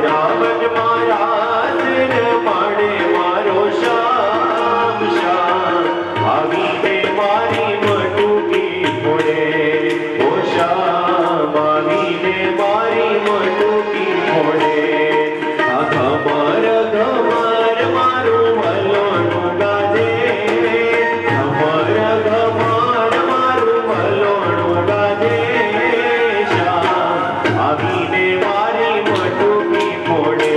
રાવણ મારા સિર માડે મારો શ્યામ શ્યામ આવીને મારી મટુકી ફોડે ઓ શ્યામ આવીને મારી મટુકી ફોડે આ ઘમર ઘમર મારું વલોણું ગાજે ઘમર ઘમર મારું વલોણું ગાજે શ્યામ આવીને મારી મટુકી ફોડે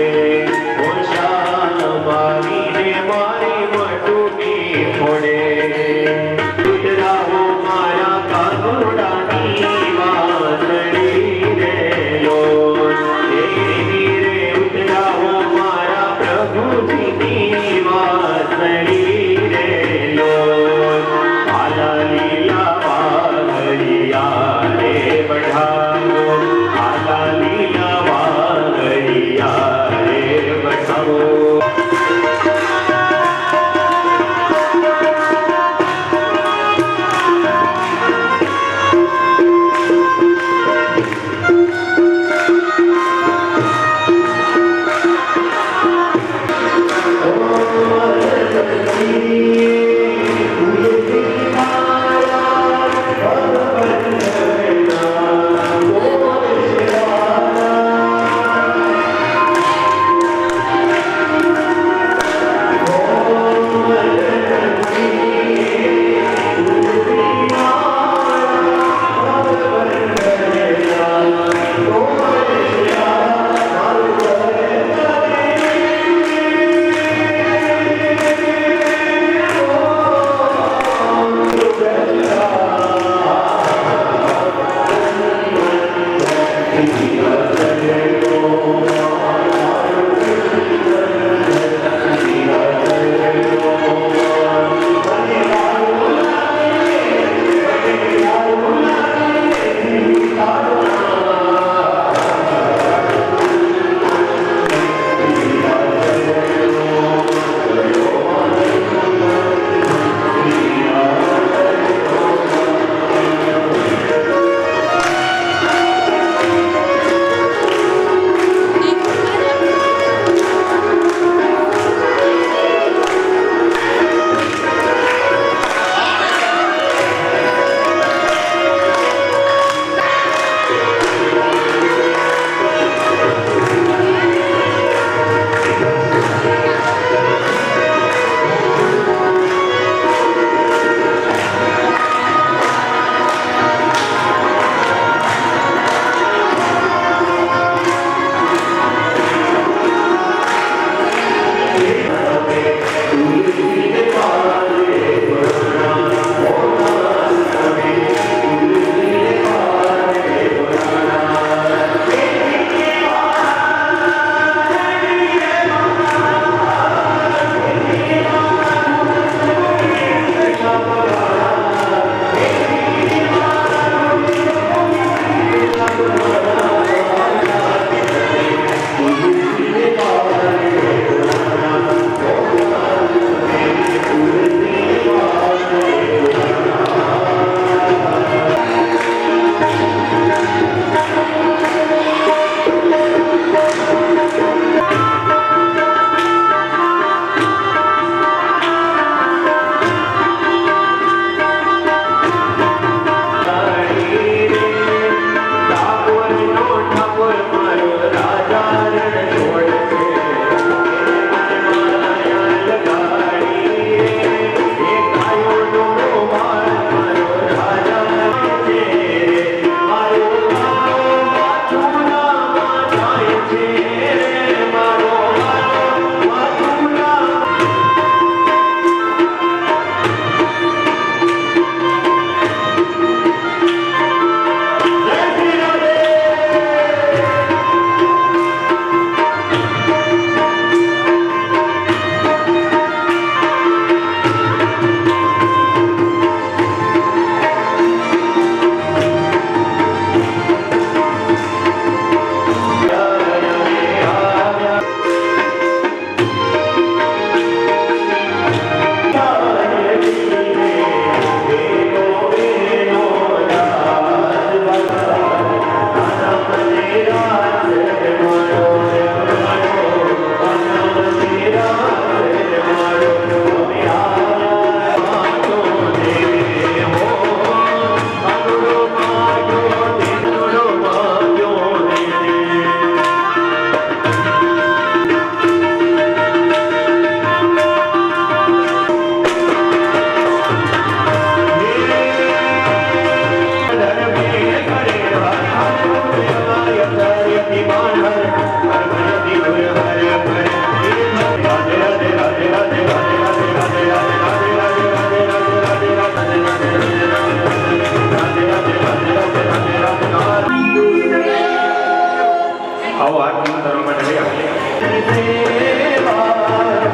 આવો આરતી ઉતારવા માટે લઈ આવો.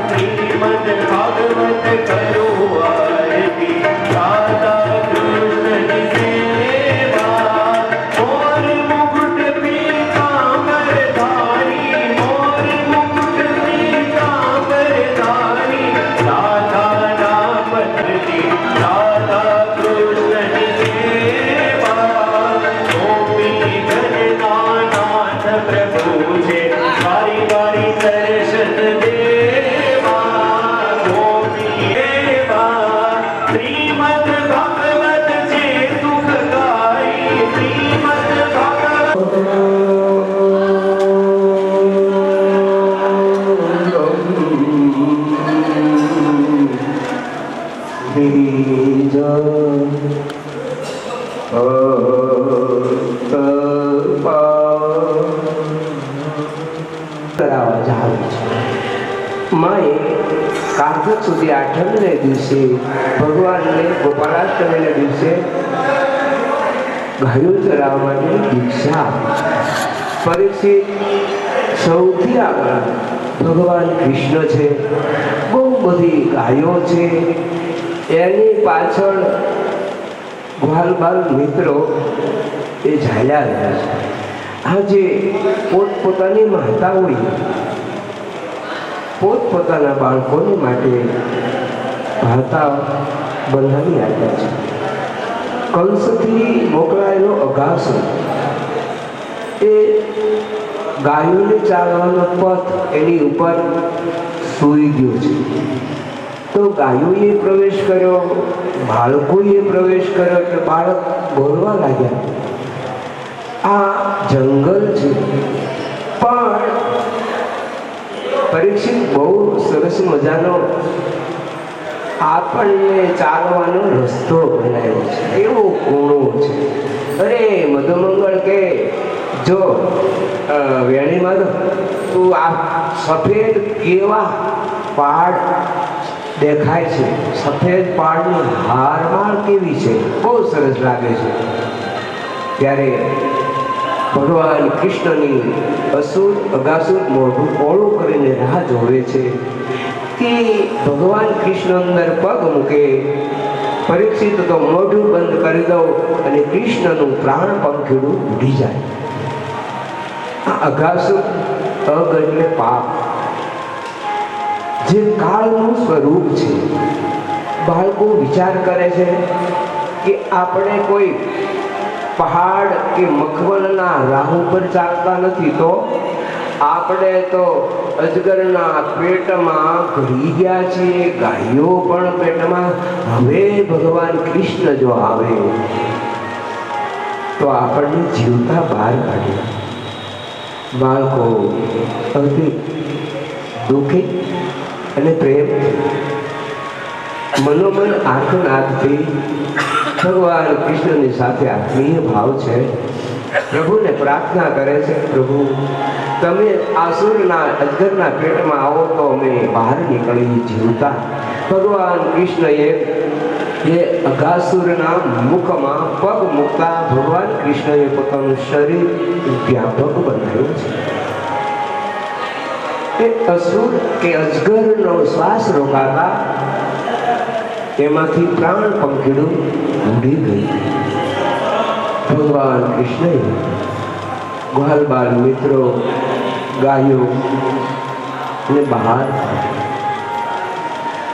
શ્રીમદ ભાગવત કરો આરતી રાધા કૃષ્ણની સેવા મોર મુકુટ પીતાંબર ધારી મોર મુકુટ પીતાંબર ધારી રાધા નામ ધરતી રાધા કૃષ્ણની સેવા ગોપી ઘરના નાથ પ્રભુ છે વારી વારી દર્શન દેવા ગોપી દેવા શ્રીમદ ભાગવત છે સુખદાયી શ્રીમદ ભાગવત માએ કાર્તક સુધી આઠમને દિવસે ભગવાનને ગોપાલાષ્ટમીના દિવસે ગાયો ચરાવવા માટે દીક્ષા પરીક્ષિત સૌથી આગળ ભગવાન કૃષ્ણ છે, બહુ બધી ગાયો છે, એની પાછળ ગ્વાલબાલ મિત્રો એ ઝાલ્યા રહ્યા છે. આજે પોતપોતાની માતા હોય પોતપોતાના બાળકોને માટે ભાતા બંધાવી આપ્યા છે. કંસથી મોકલાયેલો અઘાસુર એ ગાયોને ચાલવાનો પથ એની ઉપર સૂઈ ગયો છે. તો ગાયોએ પ્રવેશ કર્યો, બાળકોએ પ્રવેશ કર્યો એટલે બાળક બોલવા લાગ્યા. આ જંગલ છે, પણ પરીક્ષિત બહુ સરસ મજાનો આપણને ચાલવાનો રસ્તો બનાવ્યો છે, એવો ગુણો છે. અરે મધુમંગળ કે જો વેણીમાં તું આ સફેદ કેવા પહાડ દેખાય છે, સફેદ પહાડની હારમાળ કેવી છે, બહુ સરસ લાગે છે. ત્યારે ભગવાન કૃષ્ણની અસુર અગાસુર મોઢું પોળું કરીને રાહ જોવે છે કે ભગવાન કૃષ્ણ અંદર પગ મૂકે. પરીક્ષિત તો મોઢું બંધ કરી દો અને કૃષ્ણનું પ્રાણ પંખીડું ઉડી જાય. આ અગાસુર અગ એટલે પાપ, જે કાળનું સ્વરૂપ છે. બાળકો વિચાર કરે છે કે આપણે કોઈ પહાડ કે મખમલના રાહ ઉપર ચાલતા નથી, તો આપણે તો અજગરના પેટમાં ઘડી ગયા છીએ, ગાયો પણ પેટમાં. હવે ભગવાન કૃષ્ણ જો આવે તો આપણને જીવતા બહાર કાઢે. બાળકો અતિ દુઃખી અને પ્રેમ મનોમન આર્તનાદથી ભગવાન કૃષ્ણની સાથે આત્મીય ભાવ છે. પ્રભુને પ્રાર્થના કરે છે, પ્રભુ તમે આસુરના અજગરના પેટમાં આવો તો અમે બહાર નીકળી જીવતા. ભગવાન કૃષ્ણએ એ અઘાસુરના મુખમાં પગ મૂકતા ભગવાન કૃષ્ણએ પોતાનું શરીર વ્યાપક બનાવ્યું છે. એ અસુર કે અજગરનો શ્વાસ રોકાતા એમાંથી પ્રાણ પંખીડું ઉડી ગયું. ભગવાન કૃષ્ણએ ગ્વાલબાલ મિત્રો ગાયો ને બહાર.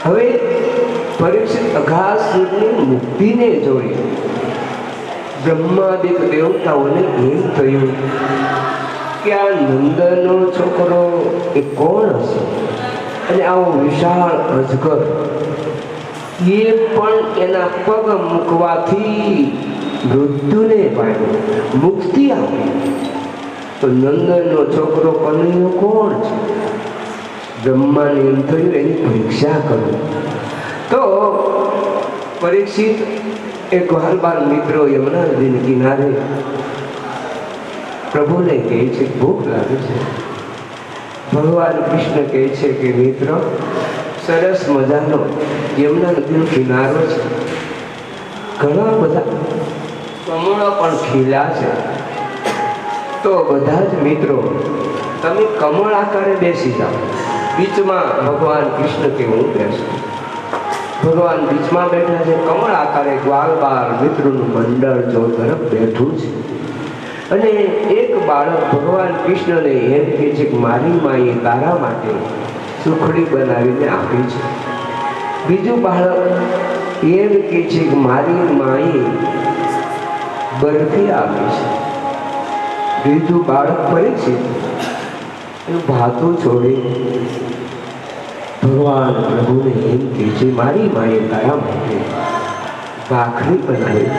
હવે પરીક્ષિત અઘાસુરની મુક્તિને જોઈ બ્રહ્માદિક દેવતાઓને એમ થયું કે આ નંદનો છોકરો એ કોણ હશે? અને આવો વિશાળ અજગર એ પણ એના પગ મૂકવાથી મૃત્યુને પામ્યો, મુક્તિ આપી. તો નંદનનો છોકરો કનૈયો કોણ છે? બ્રહ્માને એમ થયું એની પરીક્ષા કરું. તો પરીક્ષિત એ ગ્વાલબાલ મિત્રો યમુના નદીના કિનારે પ્રભુને કહે છે ભૂખ લાગે છે. ભગવાન કૃષ્ણ કહે છે કે મિત્ર સરસ મજાનો યમુના નદીનો કિનારો છે, ઘણા બધા કમળો પણ ખીલ્યા છે. તો બધા જ મિત્રો તમે કમળ આકારે બેસી જાઓ, બીચમાં ભગવાન કૃષ્ણ કે હું બેસું. ભગવાન બીચમાં બેઠા છે, કમળ આકારે ગ્વાલ બાર મિત્રોનું મંડળ જો તરફ બેઠું છે. અને એક બાળક ભગવાન કૃષ્ણને એમ કહે છે કે મારી માએ તારા માટે સુખડી બનાવીને આપી છે. બીજું બાળક એમ કહે છે કે મારી માએ બરફી આપી છે. બીજું બાળક પરીક્ષિત ભાતું છોડી ભગવાન પ્રભુને એમ કહે છે મારી માએ તારા માટે ભાખરી બનાવી.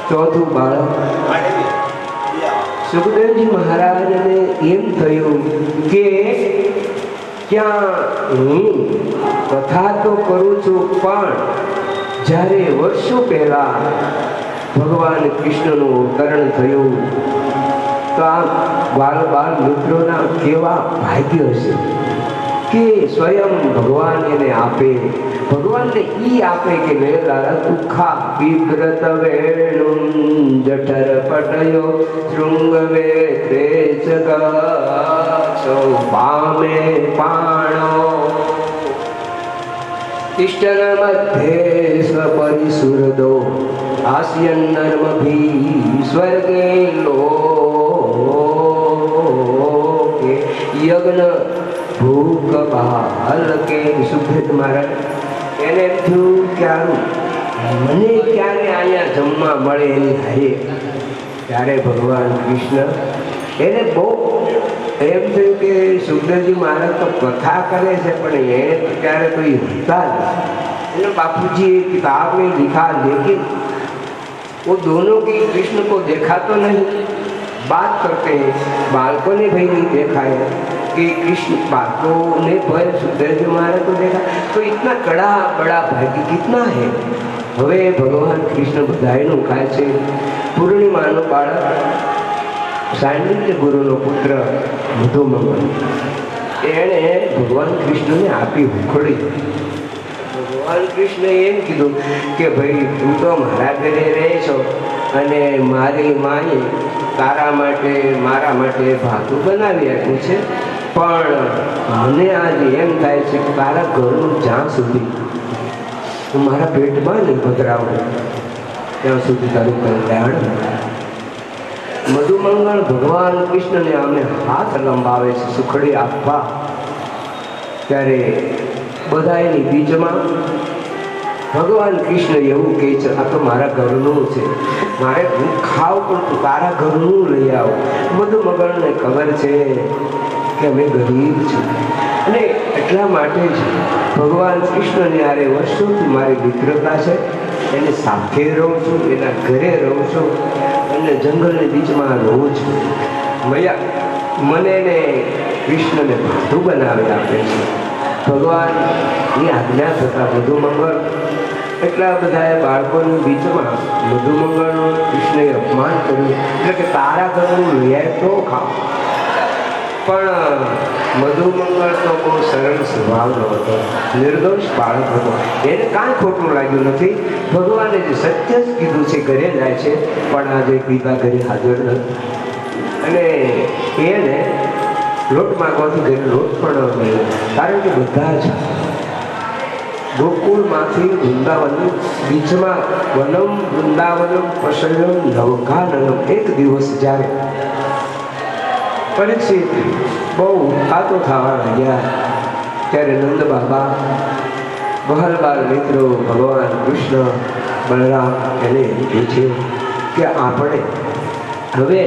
ચોથું બાળક સુખદેવજી મહારાજને એમ થયું કે ક્યાં હું કથા તો કરું છું, પણ જ્યારે વર્ષો પહેલા ભગવાન કૃષ્ણનું અવતરણ થયું તો આ બાળ બાળ મિત્રોના કેવા ભાગ્ય હશે કે સ્વયં ભગવાન એને આપે. ભગવાનને ઈ આપે કે વેલા દુઃખા બિભ્રત વેણું જઠર પટયો શૃંગ વેત્રે જગા પામે પાણો ઇષ્ટન મધ્યે સ્વપરિસુરદો આસ્યન નર્મભી સ્વર્ગે લોકે યજ્ઞ ભૂખ બાલ કે સુખદેવ મહારાજ એને એમ થયું કે મને ક્યારે અહીંયા જમવા મળે એની થાય. ત્યારે ભગવાન કૃષ્ણ એને બહુ એમ થયું કે સુખદેવજી મહારાજ તો કથા કરે છે પણ એને તો ત્યારે કોઈ હતા नहीं. बापूजी किताब में लिखा, लेकिन वो दोनों की कृष्ण को देखा तो नहीं. बात करते हैं बालकों ने भाई नहीं देखा है कि कृष्ण बालकों ने भाई सुखदेव जी महाराज को देखा, तो इतना कड़ा बड़ा भाग्य कितना है. હવે ભગવાન કૃષ્ણ બધાયનું ખાય છે. પૂર્ણિમાનો બાળક સાંડિલ્ય ગુરુનો પુત્ર મધુમંગલ એણે ભગવાન કૃષ્ણને આપી ભૂખડી. ભગવાન કૃષ્ણે એમ કીધું કે ભાઈ તું તો મારા ઘરે રહે છો અને મારી માએ તારા માટે મારા માટે ભાતું બનાવી આપ્યું છે, પણ મને આજે એમ થાય છે કે તારા ઘરનું જ્યાં સુધી મારા પેટમાં નહીં પધરાવું ત્યાં સુધી તારું કલ્યાણ. મધુમંગળ ભગવાન કૃષ્ણને અમે હાથ લંબાવે છે સુખડી આપવા. ત્યારે બધા એની બીચમાં ભગવાન કૃષ્ણ એવું કહે છે આ તો મારા ઘરનું છે, મારે હું ખાવ પણ તું તારા ઘરનું લઈ આવ. મધુમંગળને ખબર છે કે અમે ગરીબ છીએ અને એટલા માટે જ ભગવાન કૃષ્ણને આરે વર્ષોથી મારી મિત્રતા છે. એને સાથે રહું છું, એના ઘરે રહું છું અને જંગલની બીચમાં રહું છું. મને એને કૃષ્ણને ભાતું બનાવી આપે છે. ભગવાનની આજ્ઞા થતાં મધુમંગળ એટલા બધા બાળકોની બીચમાં મધુમંગળનું કૃષ્ણએ અપમાન કર્યું, એટલે કે તારા ઘરનું લઈ આવે તો ખાવ. પણ મધુમંગળ તો બહુ સરળ સ્વભાવનો હતો, નિર્દોષ બાળક હતો, એને કાંઈ ખોટું લાગ્યું નથી. ભગવાને જે સત્ય જ કીધું છે ઘરે જાય છે, પણ આજે પિતા ઘરે હાજર નથી અને એને લોટ માગવાથી ઘરે લોટ પણ મળ્યો. કારણ કે બધા જ ગોકુળમાંથી વૃંદાવનની બીચમાં વનમ વૃંદાવનમ પશયમ નવકાનનમ. એક દિવસ જ્યારે પરીક્ષિત બહુ ઉત્પાતો થવા લાગ્યા ત્યારે નંદ બાબા બહલબાલ મિત્રો ભગવાન કૃષ્ણ બલરામ એને કહે છે કે આપણે હવે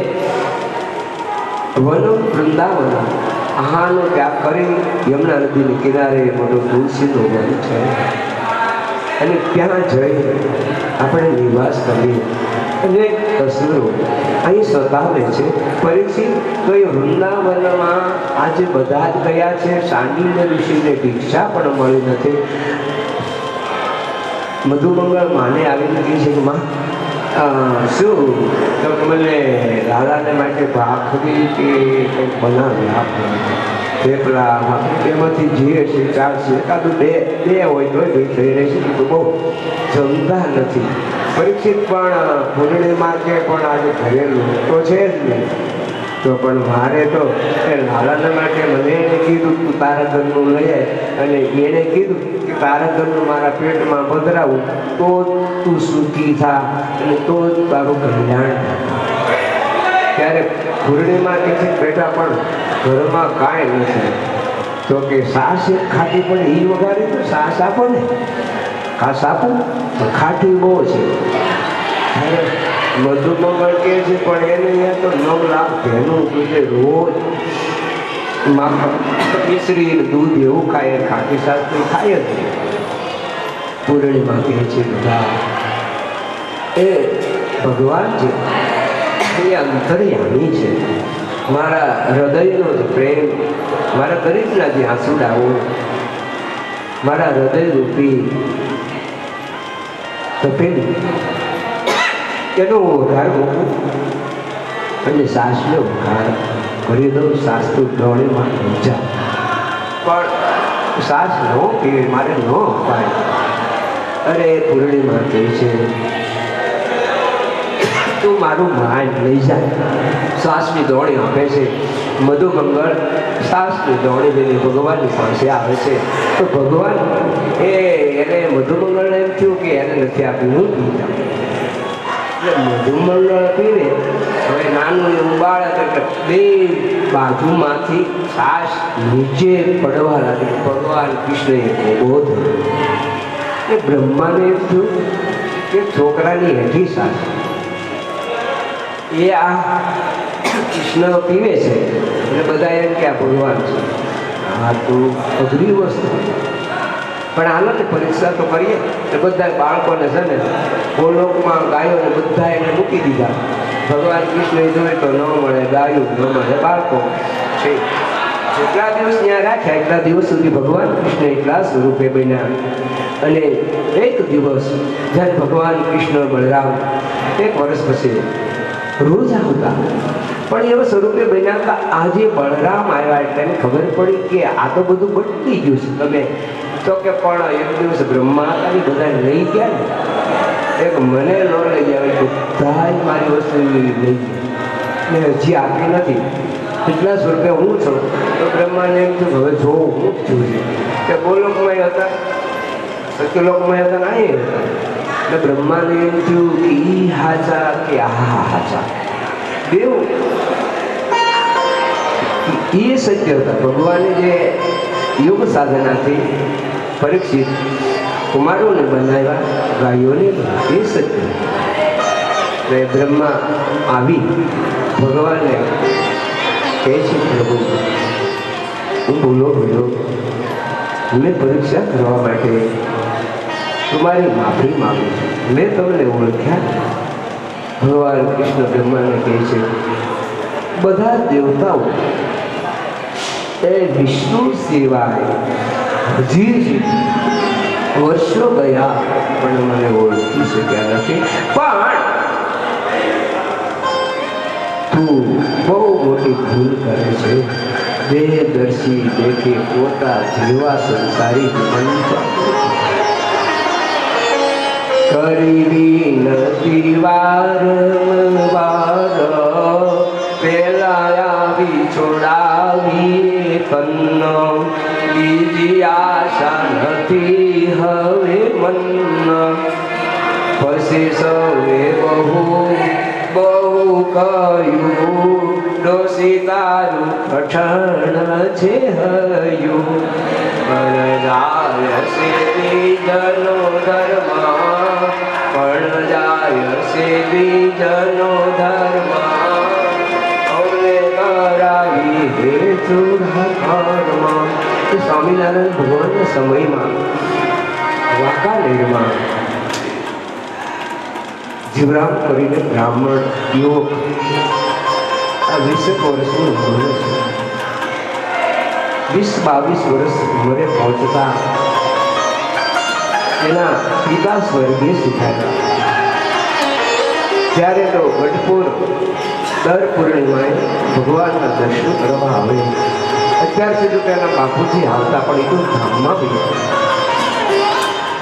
વનમ વૃંદાવન આહારનો ત્યાગ કરી યમુના નદીને કિનારે મોટો તુલસીનો વન છે અને ત્યાં જઈ આપણે નિવાસ કરીએ. અને અસુરો અહીં સતાવે છે. પરીક્ષિત તો એ વૃંદાવનમાં આજે બધા જ ગયા છે, સાંડિલ્ય ઋષિને ભિક્ષા પણ મળી નથી. મધુમંગળ માને આવીને કહે છે કે માં શું તો મને લાલાને માટે ભાખરી કે કંઈક બનાવી આપો, થેપલા, એમાંથી જે હશે ચાલશે, એકાદું બે હોય તો થઈ રહેશે. તો બહુ જમતા નથી. પરીક્ષિત પણ પૂર્ણિમા કે પણ આજે ઘરેલું તો છે જ નહીં, તો પણ મારે તો એ લાલાના માટે મને એને કીધું તું તારા ઘરનું લઈ આય અને એણે કીધું કે તારા ઘરનું મારા પેટમાં પધરાવું તો તું સુખી થા અને તો જ તારું કલ્યાણ થાય. ત્યારે પૂર્ણિમા કહે છે બેટા પણ ઘરમાં કાંઈ નથી. તો કે સાસ એક ખાટી પણ એ વગાડી તો સાસ આપો ને, ઘાસ આપો તો ખાટી બહુ છે. મધુમંગળ કહે છે પણ એને અહીંયા તો 9 લાખ ભેનું દૂધે રોજ માખણ મિશ્રી દૂધ એવું ખાય, ખાટી સાસ તો ખાય જ નહીં. પૂર્ણિમા કહે છે બધા એ ભગવાન છે એ અંતર્યામી છે. મારા હૃદયનો જ પ્રેમ, મારા ગરીબના જે આંસુડાઓ, મારા હૃદય રૂપી તપેલી એનો ઉધાર મૂકું અને સાસનો ઉધાર કરી દઉં. સાસ તો ડોળીમાં ઊંચા પણ સાસ ન પીવે, મારે ન અપાય. અરે પૂર્ણિમા કહે છે તું મારું માન લઈ જાય. સાસની દોડી આપે છે. મધુમંગળ સાસની દોડી લઈને ભગવાનની પાસે આવે છે. તો ભગવાન એને મધુમંગળને એમ થયું કે એને નથી આપ્યું, હું પી જાઉં. એટલે મધુમંગળ પીને હવે નાનું એવું બાળક એટલે બે બાજુમાંથી સાસ નીચે પડવા લાગી. ભગવાન કૃષ્ણએ ઉભો થયો. એ બ્રહ્માને એમ થયું કે છોકરાની હેઠી સાસ એ આ કૃષ્ણ પીવે છે એટલે બધા એમ કે આ ભગવાન છે. આ તો અઘરી વસ્તુ પણ આનો ને પરીક્ષા તો કરીએ. એટલે બધા બાળકોને છે ને ગોલોકમાં ગાયોને બધા એને મૂકી દીધા. ભગવાન કૃષ્ણએ જોયે તો ન મળે ગાયું, ન મળે બાળકો છે. જેટલા દિવસ ત્યાં રાખ્યા એટલા દિવસ સુધી ભગવાન કૃષ્ણ એટલા સ્વરૂપે બન્યા. અને એક દિવસ જ્યારે ભગવાન કૃષ્ણ બળરામ 1 વર્ષ પછી રોજ આવતા પણ એવા સ્વરૂપે બન્યા હતા. આજે બળરામ આવ્યા એટલે એને ખબર પડી કે આ તો બધું બદલી ગયું છે. તમે તો કે પણ એક દિવસ બ્રહ્મા હતા એ બધા લઈ ગયા ને, એક મને ન લઈ જાય, બધા મારી વસ્તુ લઈ ગયા ને હજી આપી નથી. એટલા સ્વરૂપે હું છું. તો બ્રહ્માને એમ થયું હવે જોઉં હું છું કે ગોલોકમાં હતા, સત્યલોકમાં હતા ના હતા. એટલે બ્રહ્માને એમ થયું કે ઈ હાચા કે આ હાચા બેવ એ સત્ય હતા. ભગવાને જે યોગ સાધનાથી પરીક્ષિત કુમારોને બનાવ્યા, ગાયોને એ સત્ય. એટલે બ્રહ્મા આવી ભગવાનને કહે છે પ્રભુ હું ભૂલો મેં પરીક્ષા કરવા માટે તમારી માફી માગું છું. મેં તમને ઓળખ્યા. ભગવાન કૃષ્ણ બ્રહ્માને કહે છે બધા દેવતાઓ એ વિષ્ણુ સિવાય હજી વર્ષો ગયા પણ મને ઓળખી શક્યા નથી. પણ તું બહુ મોટી ભૂલ કરે છે. દેહદર્શી દેખે પોતા જેવા સંસારી કરીબી નથી વારંવાર પેલા આવી છોડાવી કન્નો બીજી આશા નથી હવે મન પછી સૌએ બહુ કહ્યું ડોસી તારું પઠણ છે હયું પણ જાય છે બીજનો ધર્મ પણ જાય છે બીજનો ધર્મ અમને કરાવી હે ચૂડાકરમાં. સ્વામિનારાયણ ભગવાનના સમયમાં વાંકાનેરમાં જીવરામ કરીને બ્રાહ્મણ યુવક આ 20 વર્ષનું ઉંમર છે. 20-22 વર્ષ ઉંમરે પહોંચતા એના પિતા સ્વર્ગીય શીખાયા. ત્યારે તો ગઢપુર દર પૂર્ણિમાએ ભગવાનના દર્શન કરવા આવે. અત્યાર સુધી પહેલા બાપુજી આવતા પણ એટલું ધામમાં ગયા.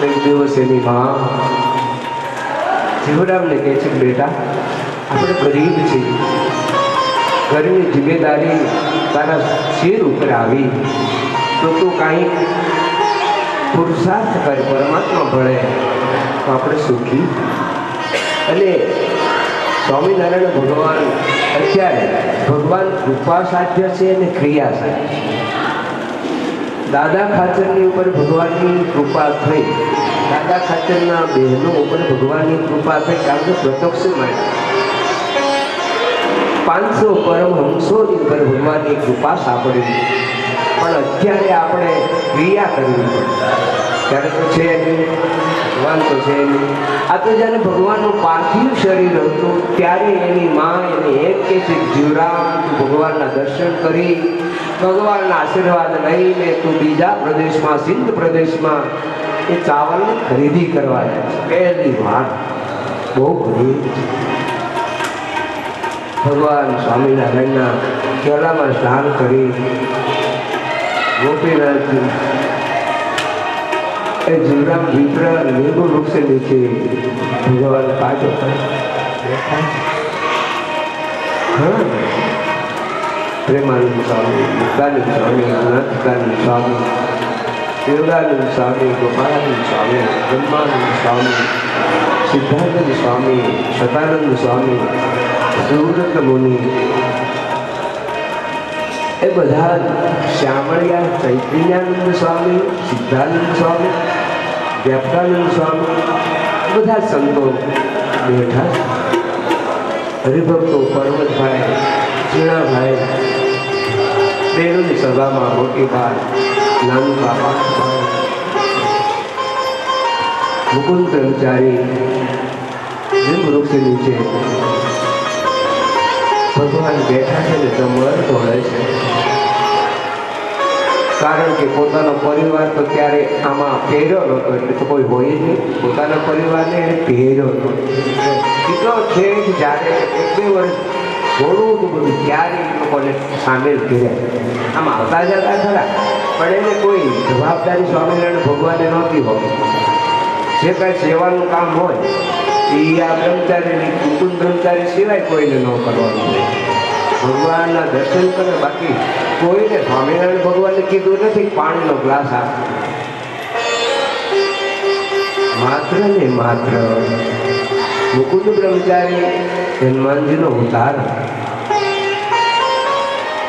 એક દિવસ એની માં જીવરામને કહે છે બેટા આપણે ગરીબ છીએ ઘરની જિમ્મેદારી તારા શિર ઉપર આવી તો તું કાંઈ પુરુષાર્થ કરે, પરમાત્મા ભળે તો આપણે સુખી. અને સ્વામિનારાયણ ભગવાન અત્યારે ભગવાન કૃપા સાધ્ય છે અને ક્રિયા સાધ્ય. દાદા ખાચરની ઉપર ભગવાનની કૃપા થઈ, દાદા ખાચરના બહેનો ઉપર ભગવાનની કૃપા થઈ, કારણ કે પ્રત્યક્ષ મળ્યા. 500 પરમહંસોની ઉપર ભગવાનની કૃપા સાંભળી. પણ અત્યારે આપણે ક્રિયા કરવી પડે, ત્યારે તો છે નહીં, ભગવાન તો છે નહીં. આ તો જ્યારે ભગવાનનું પાર્થિવ શરીર હતું ત્યારે એની માં એને એમ કે છે, જીવરામ તું ભગવાનના દર્શન કરી ભગવાનના આશીર્વાદ લઈને તું બીજા પ્રદેશમાં, સિંધ પ્રદેશમાં એ ચાવલની ખરીદી કરવા જાય છે. પહેલી વાર બહુ ખરીદ. ભગવાન સ્વામિનારાયણના કેળામાં સ્નાન કરી ગોપીનાથજી એ જીવરામ વિપ્ર લીંબુ વૃક્ષ નીચે ભગવાન પાછો પ્રેમાનંદ સ્વામી, મુક્તાનંદ સ્વામી, અનંતાનંદ સ્વામી, દેવદાનંદ સ્વામી, ગોપાલાનંદ સ્વામી, બ્રહ્માનંદ સ્વામી, સિદ્ધાનંદ સ્વામી, સદાનંદ સ્વામી, સુવ્રત મુનિ, એ બધા શ્યામળિયા ચૈતન્યાનંદ સ્વામી, સિદ્ધાનંદ સ્વામી, વ્યાપકાનંદ સ્વામી, બધા સંતો બેઠા. હરિભક્તો પર્વતભાઈ, ઝીણાભાઈ, બેરોની સભામાં મોટી બા, નાનું બાપા, મુકુંદ બ્રહ્મચારી લીંબ વૃક્ષ નીચે ભગવાન બેઠા છે ને કમર તોડે છે. કારણ કે પોતાનો પરિવાર તો ક્યારે આમાં પહેર્યો નહોતો, એટલે તો કોઈ હોય જ નહીં. પોતાના પરિવારને એને પહેર્યો નહોતો. કેટલો છે કે જ્યારે 1-2 વર્ષ થોડું તો બધું ત્યારે એ લોકોને સામેલ કર્યા. આમ આવતા જતા ખરા, પણ એને કોઈ જવાબદારી સ્વામિનારાયણ ભગવાને નહોતી હોતી. જે કાંઈ સેવાનું કામ હોય એ આ બ્રહ્મચારીની, મુકુંદ બ્રહ્મચારી સિવાય કોઈને ન કરવાનું. ભગવાનના દર્શન કરે, બાકી કોઈને સ્વામિનારાયણ ભગવાને કીધું નથી પાણીનો ગ્લાસ આપ. માત્ર ને માત્ર મુકુંદ બ્રહ્મચારી હનુમાનજીનો અવતાર.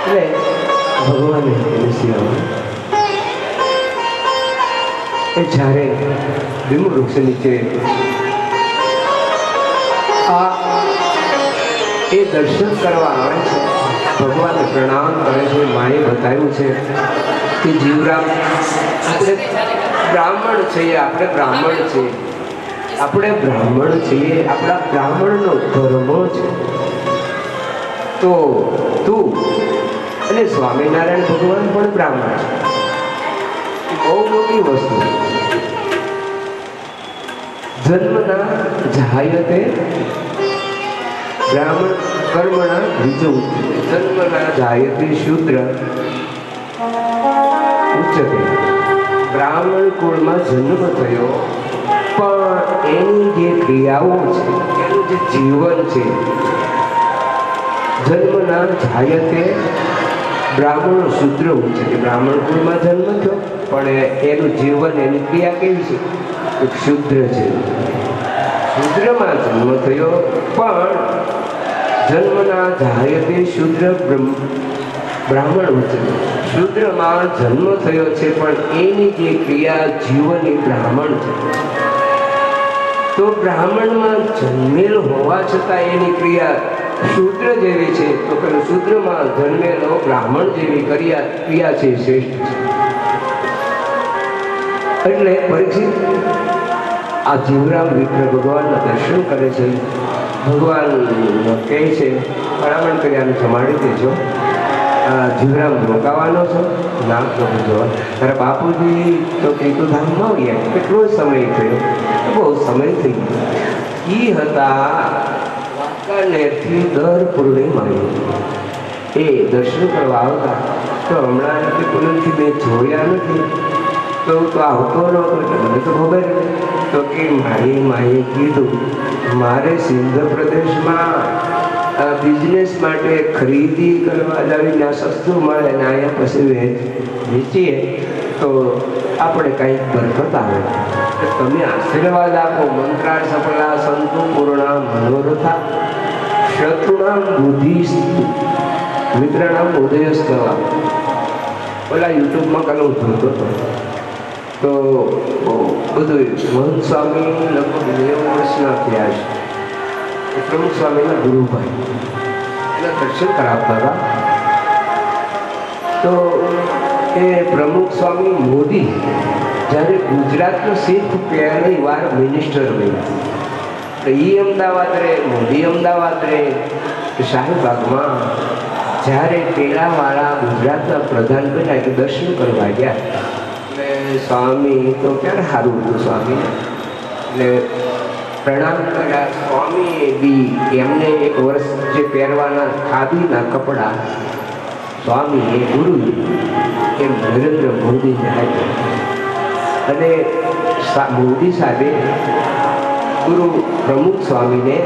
એટલે ભગવાને એ જ્યારે લીંબ વૃક્ષ નીચે એ દર્શન કરવા આવે છે, ભગવાનને પ્રણામ કરે છે. માએ બતાવ્યું છે કે જીવરામ આપણે બ્રાહ્મણ છીએ, આપણે બ્રાહ્મણ છીએ, આપણે બ્રાહ્મણ છીએ, આપણા બ્રાહ્મણનો ધર્મ છે. તો તું અને સ્વામિનારાયણ ભગવાન પણ બ્રાહ્મણ છે. બહુ મોટી વસ્તુ. જન્મના જાયતે બ્રાહ્મણ કર્મણા વિજુ, જન્મના જાયતે શૂદ્ર ઉચ્ચતે. બ્રાહ્મણ કુળમાં જન્મ થયો, પણ એની જે ક્રિયાઓ છે, એનું જે જીવન છે, જન્મના જાયતે બ્રાહ્મણ શૂદ્ર ઉચ્ચતે. બ્રાહ્મણ કુળમાં જન્મ થયો, પણ એનું જીવન, એની ક્રિયા કેવી છે? એક શુદ્ર છે. શુદ્રમાં જન્મ થયો, પણ જન્મના જાયતે શુદ્ર બ્રાહ્મણ ઉચ્ચતે. શુદ્રમાં જન્મ થયો છે, પણ એની જે ક્રિયા જીવન એ બ્રાહ્મણ છે. તો બ્રાહ્મણમાં જન્મેલ હોવા છતાં એની ક્રિયા શુદ્ર જેવી છે, તો પેલું શુદ્રમાં જન્મેલો બ્રાહ્મણ જેવી ક્રિયા છે, શ્રેષ્ઠ છે. એટલે પરીક્ષિત આ જીવરામ વિપ્ર ભગવાનના દર્શન કરે છે. ભગવાન કહે છે, ભલામણ કરી આને જમાડી દેજો. જીવરામ રોકાવાનો છો? ના કહું જો તારા બાપુજી તો તીર્થધામમાં ગયા, કેટલો સમય થયો? બહુ સમય થઈ ગયો. એ હતા વાંકાનેરથી દર પૂર્ણિમાએ એ દર્શન કરવા આવતા. તો હમણાં પૂનમથી મેં જોયા નથી, તો આવતો નહોતો, એટલે મને તો ખબર તો કે મારી માએ કીધું મારે સિંધ પ્રદેશમાં બિઝનેસ માટે ખરીદી કરવા જાવીને આ સસ્તું મળે ને અહીંયા પછી વેચીએ તો આપણે કંઈક બરકત આવે. તમે આશીર્વાદ આપો. મંત્રાર સફલા સંતુ પૂર્ણા મનોરથા શત્રુનામ બુદ્ધિસ્તુ મિત્રનામ ઉદયસ્તવા. ઓલા યુટ્યુબમાં કાલે હું જોતો હતો તો બધું મહંત સ્વામી લગભગ 90 વર્ષના થયા છે. પ્રમુખ સ્વામીના ગુરુભાઈ એના દર્શન કરાવતા હતા. તો એ પ્રમુખ સ્વામી મોદી જ્યારે ગુજરાતનો શીખ પહેલી વાર મિનિસ્ટર બન્યા તો એ અમદાવાદ રહે, મોદી અમદાવાદ રહે. શાહીબાગમાં જ્યારે પેલાવાળા ગુજરાતના પ્રધાન બન્યા કે દર્શન કરવા ગયા એટલે સ્વામી તો ક્યારે સારું હતું સ્વામી એટલે પ્રણામ કર્યા. સ્વામીએ બી એમને એક વર્ષ જે પહેરવાના ખાદીના કપડાં સ્વામી એ ગુરુ એમ નરેન્દ્ર મોદીને આપ્યા. અને મોદી સાહેબે ગુરુ પ્રમુખ સ્વામીને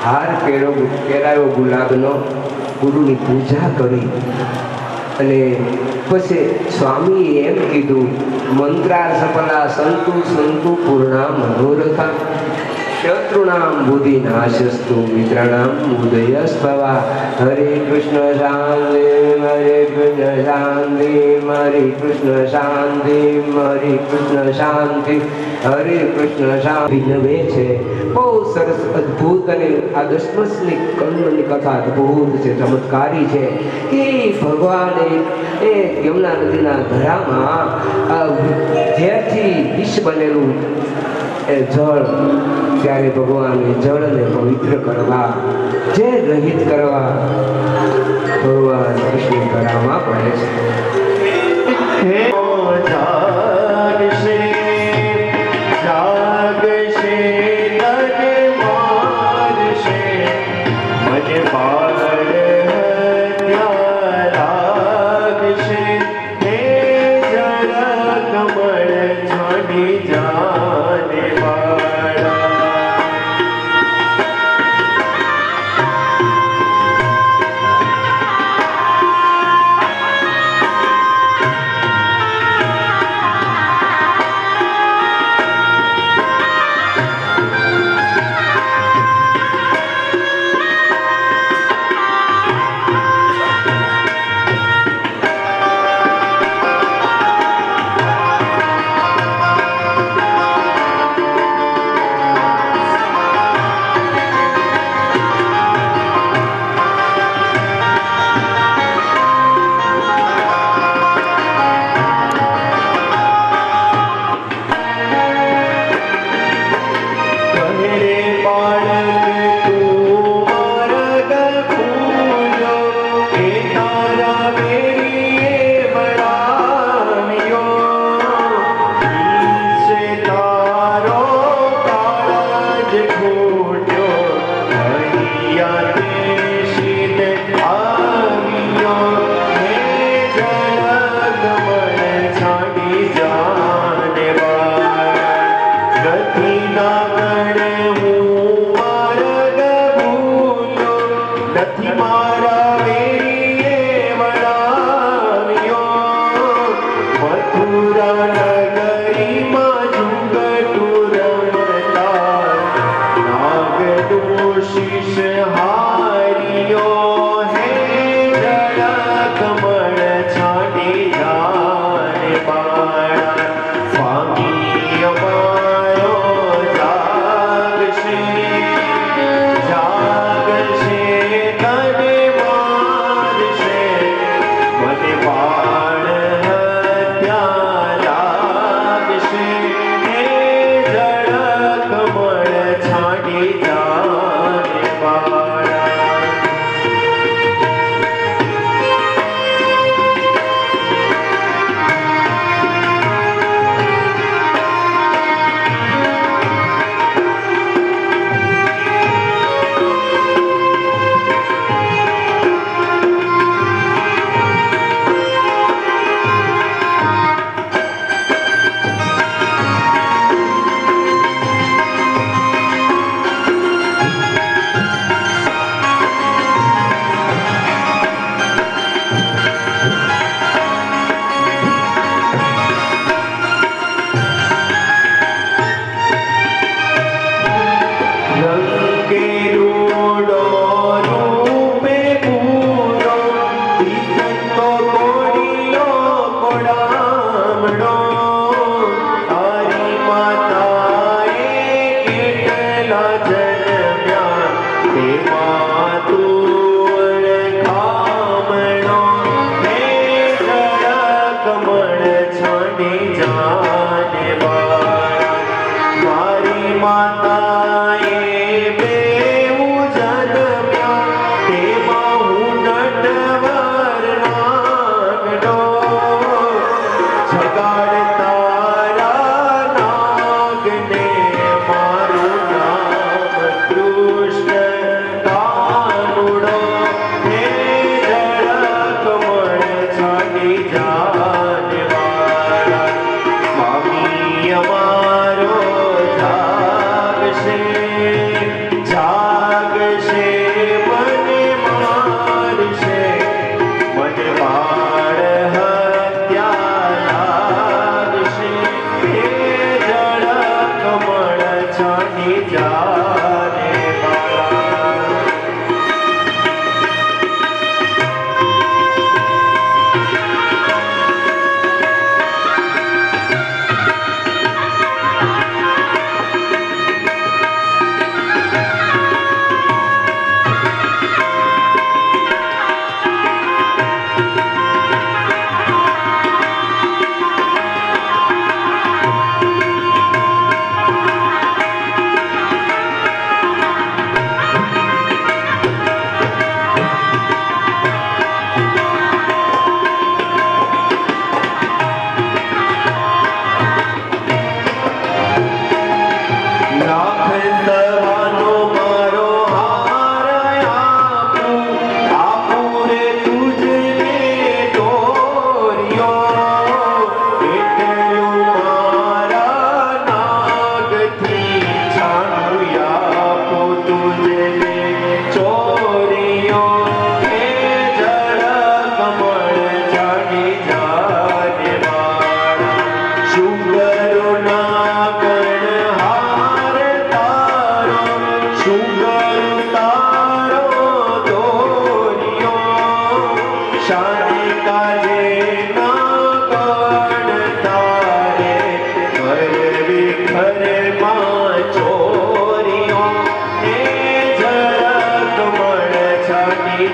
હાર પહેરાયો ગુલાબનો, ગુરુની પૂજા કરી. અને પછી સ્વામીએ એમ કીધું મંત્રાર સફલા સંતુ સંતુ પૂર્ણા મનોરથા શત્રુનામ બુદ્ધિ નાશસ્તુ મિત્રનામ ઉદયસ્તવા. હરે કૃષ્ણ શાંતિ હરે કૃષ્ણ શાંતિ હરે કૃષ્ણ શાંતિ હરે કૃષ્ણ શાંતિ હરે કૃષ્ણ શાંતિ નવે છે. બહુ સરસ અદ્ભુત. અને આ દસમસની કર્મની કથા અદ્ભુત છે, ચમત્કારી છે કે ભગવાને એ યમુના નદીના ધરામાં ઝેરથી વિષ બનેલું એ જળ, ત્યારે ભગવાને જળને પવિત્ર કરવા, જે રહિત કરવા ભગવાન કૃષ્ણ ધરામાં પડે છે. જાગશે જાગશે તને મારશે મને બાળ હત્યા લાગશે. હે જળ કમળ છોડી જાને બાળા.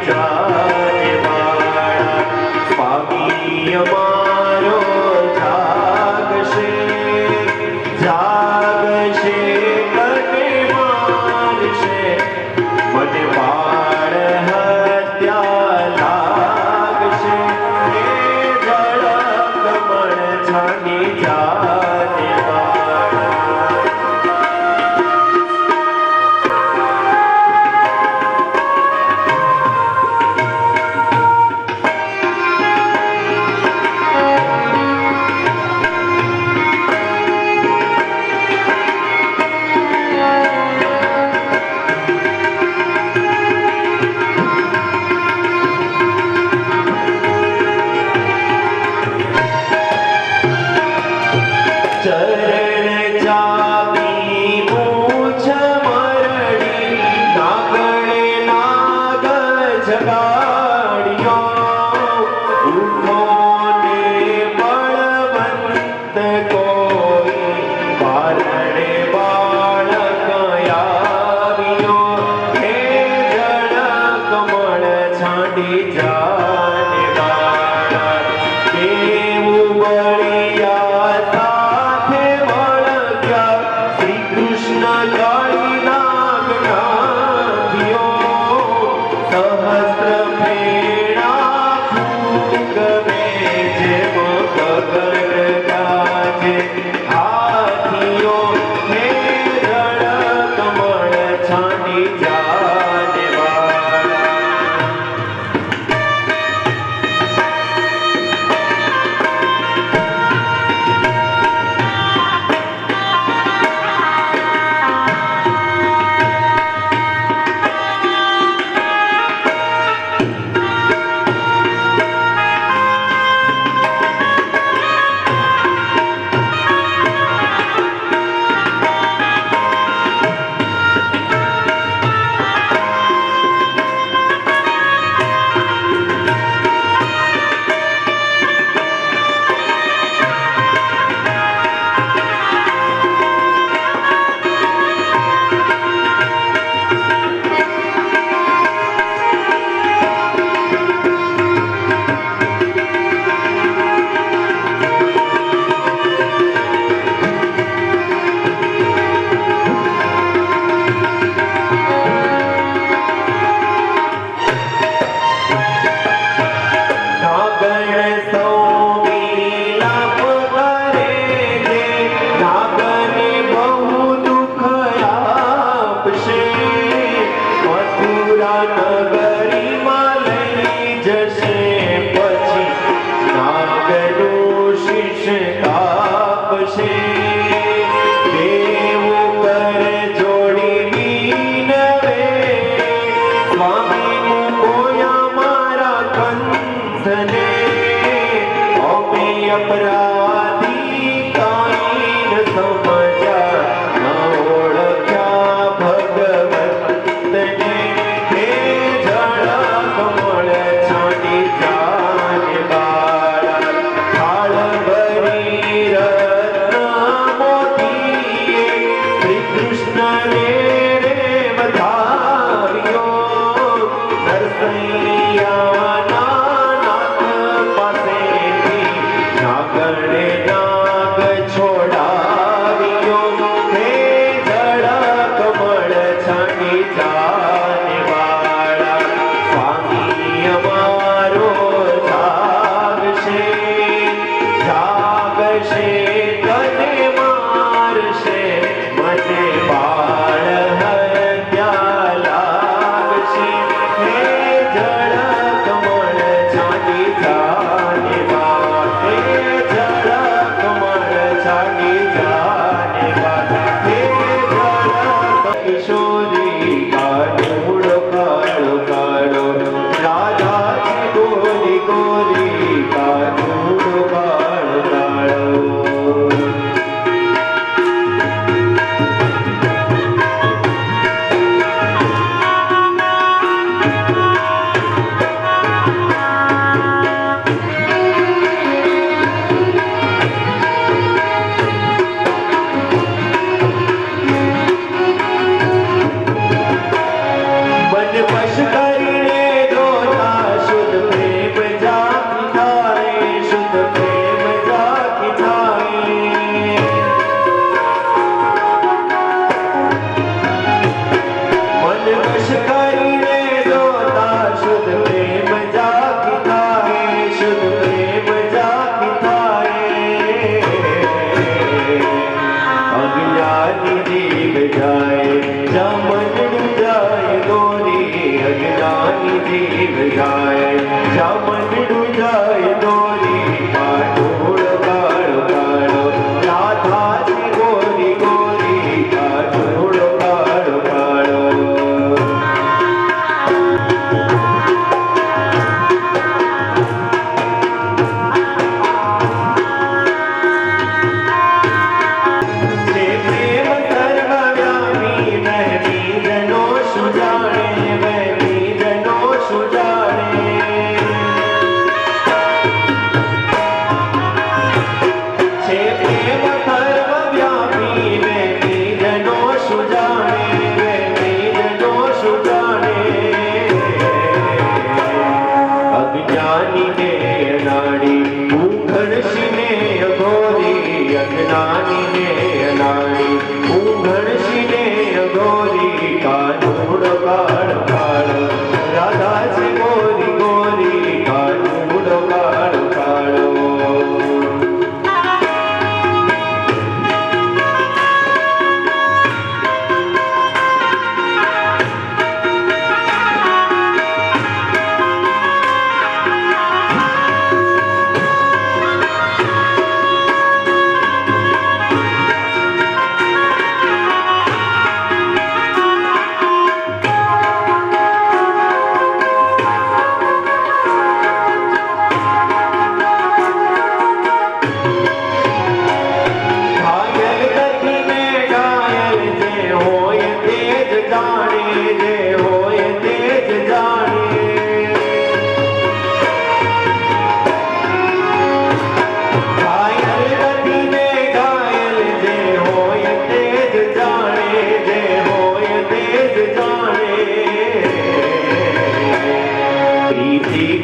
જાને વાળા સ્વામી અમારો જાગશે જાગશે કને મારશે મને બાળ હત્યા લાગશે હે જળ કમળ છાની જાને વાળા ચરણ ચાપી મૂછ મરડી નાગણે નાગ જગાડ્યો ઉઠો ને બળવંત કોઈ બારણે બાળક આવ્યો હે જળ કમળ છાંડી જાને વાળા દેવું બળિયા સાથે વળગ્યા શ્રી કૃષ્ણ કાળી નાગ નાખ્યો સહસ્ત્ર ફેણા ફૂંકવે જેમ ગગન ગાજે હાથીઓ હે જળ કમળ છાંડી જાને વાળા નાગણ સૌની લાભ કરે છે નાગને બહુ દુઃખ આપશે મથુરા નગરીમાં લઈ જશે પછી નાગનું શીશ કાપશે દેવું કરે જોડી બીનવે સ્વામી મૂકોયા મારા કંથને અમે અપરાધી કાંઈ ન સમજ્યા ન ઓળખ્યા ભગવંતને હે જળ કમળ છાંડી જાને વાળા થાળ ભરી રત્ન મોતીએ શ્રી કૃષ્ણને રે વધાવ્યો નરસૈયાના નાથ પાસેથી નાગણે નાગ છોડાવ્યો હે જળ કમળ છાંડી જાને વાળા સ્વામી અમારો જાગશે જાગશે કને મારશે મને બાળ હત્યા લાગશે હે જળ જીવ જાય જામંડું જાય દોરી કાઠોળ કાળો કાળો રાધાજી ગોરી ગોરી કાઠોળ કાળો કાળો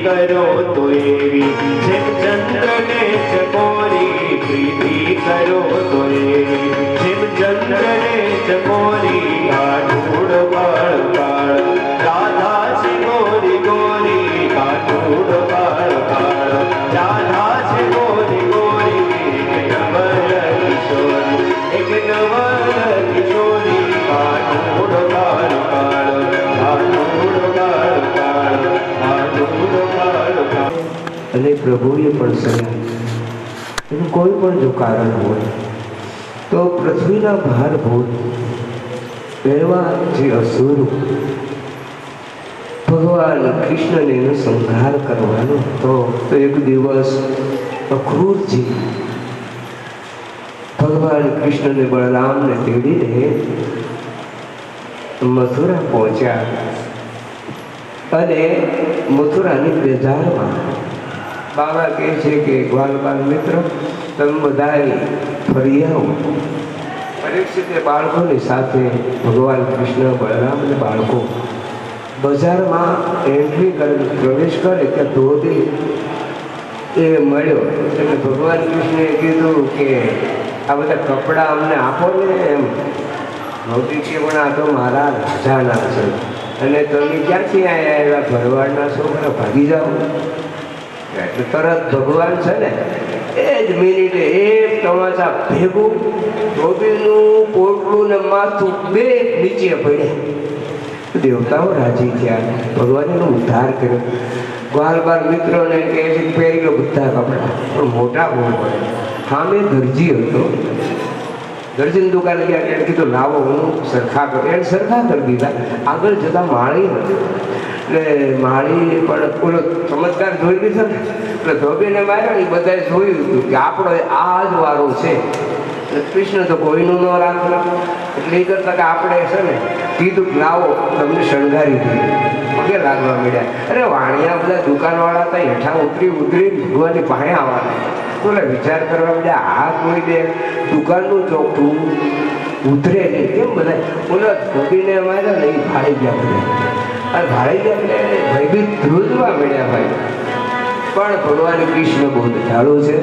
કરો તો એવી જેમ ચંદ્રને ચકોરી પ્રીતિ કરો તો એવી જેમ ચંદ્રને ચકોરી કાઠોળ કાળ કાળ રાધા છે ગોરી ગોરી કાઠોળ કાળ કાળ રાધા છે ગોરી ગોરી એક નવલ કિશોરી એક નવલ કિશોરી કાઠોળ કાળ કાળ કાઠોળ કાળ કાળ અને પ્રભુએ પણ સલાહ એનું કોઈ પણ જો કારણ હોય તો પૃથ્વીના ભારભૂત એવા જે અસુરો ભગવાન કૃષ્ણને એનો સંહાર કરવાનો હતો તો એક દિવસ અક્રૂરજી ભગવાન કૃષ્ણને બળરામને તેડીને મથુરા પહોંચ્યા અને મથુરાની બજારમાં બાબા કહે છે કે ગ્વાલ બાલ મિત્ર તમે બધાએ ફરી આવો પરીક્ષિતે બાળકોની સાથે ભગવાન કૃષ્ણ બળરામ અને બાળકો બજારમાં એન્ટ્રી કરી પ્રવેશ કરે ત્યાં ધોબી એ મળ્યો એટલે ભગવાન કૃષ્ણએ કીધું કે આ બધા કપડાં અમને આપો ને એમ ધોબી કે પણ આ તો મારા રાજાના છે અને તમે ક્યાંથી આવ્યા ભરવાડના છોકરા ભાગી જાઓ એટલે તરત ભગવાન છે ને એ જ મિનિટે એક તમાચા ભેગું ધોબીનું પોટલું ને માથું બે નીચે પડ્યા દેવતાઓ રાજી થયા ભગવાન એનો ઉદ્ધાર કર્યો ગ્વાલ બાર મિત્રોને કહે છે પહેરી લો બધા કપડાં પણ મોટા બહુ પડે સામે દરજી હતો દર્જન દુકાન ગયા એટલે કીધું લાવો હું સરખા કરું એને સરખા કરી દીધા આગળ જતા માળી હતી એટલે માળી પણ ઓલો ચમત્કાર જોઈ લીધો ને એટલે ધોબીને માર્યો ને એ બધાએ જોયું હતું કે આપણો આ જ વારો છે કૃષ્ણ તો કોઈનું ન રાખે એટલે એ કરતા કે આપણે છે ને કીધું લાવો તમને શણગારી દીધું પગે લાગવા મળ્યા અરે વાણિયા બધા દુકાનવાળા હતા હેઠા ઉતરી ભગવાનની પાસે આવવાના બોલે વિચાર કરવા મળ્યા આ કોઈ દે દુકાનનું ચોખ્ઠું ઉતરે નહીં કેમ બધા બોલો ધોબીને માર્યા ને એ ભાળી ગયા બધા અને ભાળી ગયા એટલે ભયભીત ધ્રુજવા મળ્યા ભાઈ પણ ભગવાન કૃષ્ણ બહુ દયાળુ છે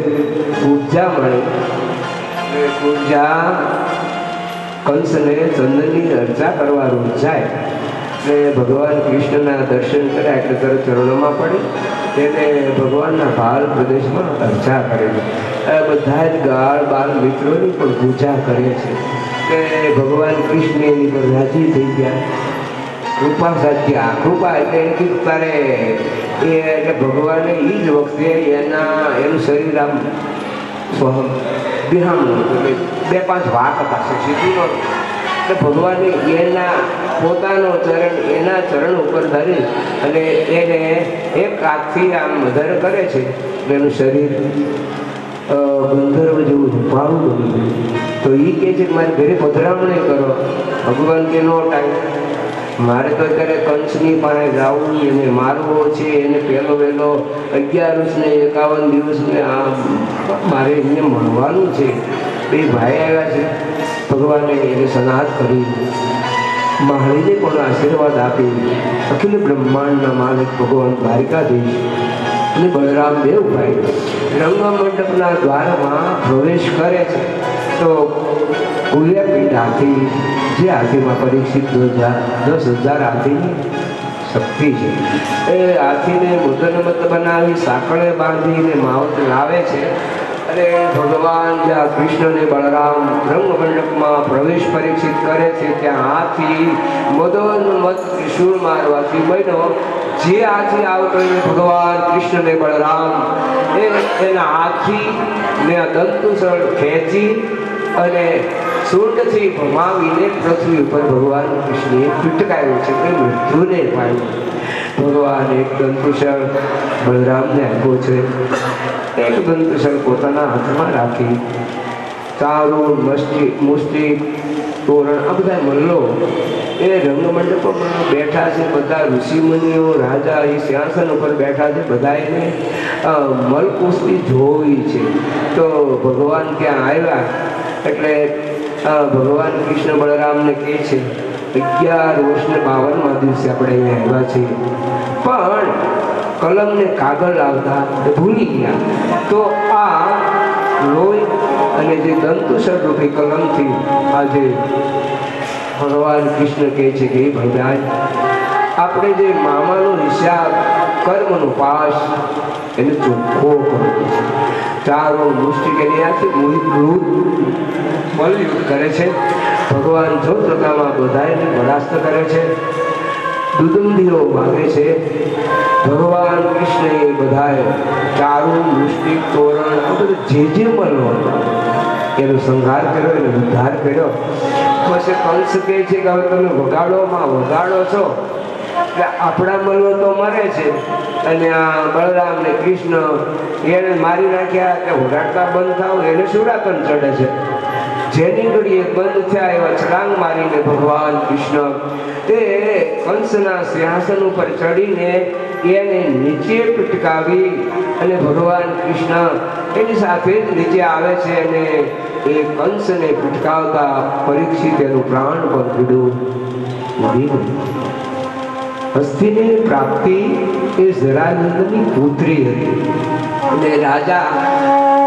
ઉર્જા મળે પૂજા કંસને ચંદનની અર્ચા કરવા રોજ જાય એટલે ભગવાન કૃષ્ણના દર્શન કર્યા એટલે તરત ચરણોમાં પડી તેને ભગવાનના ભાલ પ્રદેશમાં અર્ચા કરેલી બધા જ ગાળ બાળ મિત્રોની પણ પૂજા કરે છે કે ભગવાન કૃષ્ણ એની પર રાજી થઈ ગયા કૃપા સાધ્ય. કૃપા એટલે એમ કીધું તારે એટલે ભગવાને એ જ વખતે એનું શરીર આમ બિહામણું એટલે 2-5 વાક હતા સીધું. એટલે ભગવાને એના પોતાનો ચરણ એના ચરણ ઉપર ધરી અને એને એક હાથથી આમ મધર કરે છે. એનું શરીર ગંધર્વ જેવું રૂપાળું બની ગયું. તો એ કહે છે કે મારી ઘરે પધરામણી કરો. ભગવાન કે નો ટાઈમ, મારે તો અત્યારે કંસની પાસે જવું, એને મારવો છે, એને પહેલો વહેલો 11 ને 51 દિવસને મારે એમને મળવાનું છે. બે ભાઈ આવ્યા છે. ભગવાને એને સનાથ કરી, માળીને પણ આશીર્વાદ આપી. અખિલ બ્રહ્માંડના માલિક ભગવાન દ્વારિકાધીશ અને બળરામ દેવભાઈ રંગમંડપના દ્વારમાં પ્રવેશ કરે છે. તો કુલ્યાપીઠ હાથી, જે હાથીમાં પરીક્ષિત 10,000 હાથીની શક્તિ છે, એ હાથીને મુદનમત બનાવી સાંકળે બાંધીને માવત લાવે છે. અને ભગવાન જ્યાં કૃષ્ણ અને બળરામ રંગમંડપમાં પ્રવેશ પરીક્ષિત કરે છે ત્યાં હાથી મદોન્મત ત્રિશૂળ મારવાથી બન્યો. જે હાથી આવતો એ ભગવાન કૃષ્ણ ને બળરામ એના હાથીને દંતુસળ ખેંચી અને સૂંઢથી ભમાવીને પૃથ્વી ઉપર ભગવાન કૃષ્ણએ પીટકાયું છે કે મૃત્યુને પાડ્યું. ભગવાન એક દંતુસળ બળરામને આપ્યો છે. એક દંતુસળ પોતાના હાથમાં રાખી ચારું મુષ્ટિક તોરણ આ બધા મલ્લો એ રંગમંડપમાં બેઠા છે. બધા ઋષિમુનિઓ રાજા એ સિંહાસન ઉપર બેઠા છે. બધા એને મલકુસ્તી જોઈ છે. તો ભગવાન ત્યાં આવ્યા એટલે ભગવાન કૃષ્ણ બળરામને કહે છે 11 વર્ષને 52મા દિવસે આપણે અહીંયા આવ્યા છીએ, પણ કલમ ને કાગળ લાવતા ભૂલી ગયા. તો આ લોહી અને જે દંતુસર રૂપી કલમથી આજે ભગવાન કૃષ્ણ કહે છે કે ભગવાન આપણે જે મામાનો હિસાબ કર્મનો પાસ એને ચોખ્ખો કરવો છે. ચારો મુષ્ટિ એની આથી મલયુદ્ધ કરે છે. ભગવાન જોતરકામાં બધાને પરાસ્ત કરે છે. દુદુંબીઓ માગે છે. ભગવાન કૃષ્ણએ બધાએ ચારું મુષ્ટિક તોરણ આ બધું જે મળો એનો સંહાર કર્યો, એનો ઉદ્ધાર કર્યો. પછી કંસ કહે છે કે હવે તમે વગાડો છો એટલે આપણા મલ્લો તો મરે છે અને આ બળરામ ને કૃષ્ણ એને મારી નાખ્યા કે વગાડતા બંધ થાવ એને સુરાતન ચડે છે. જેની ઘડીએ બંધ થયા એવા છલાંગ મારીને ભગવાન કૃષ્ણ તે કંસના સિંહાસન ઉપર ચડીને એને નીચે પટકાવી અને ભગવાન કૃષ્ણ એની સાથે જ નીચે આવે છે અને એ કંસને પટકાવતા પરીક્ષિત એનું પ્રાણ પણ પીડ્યું. હસ્તિની પ્રાપ્તિ એ જરાસંધની પુત્રી હતી અને રાજા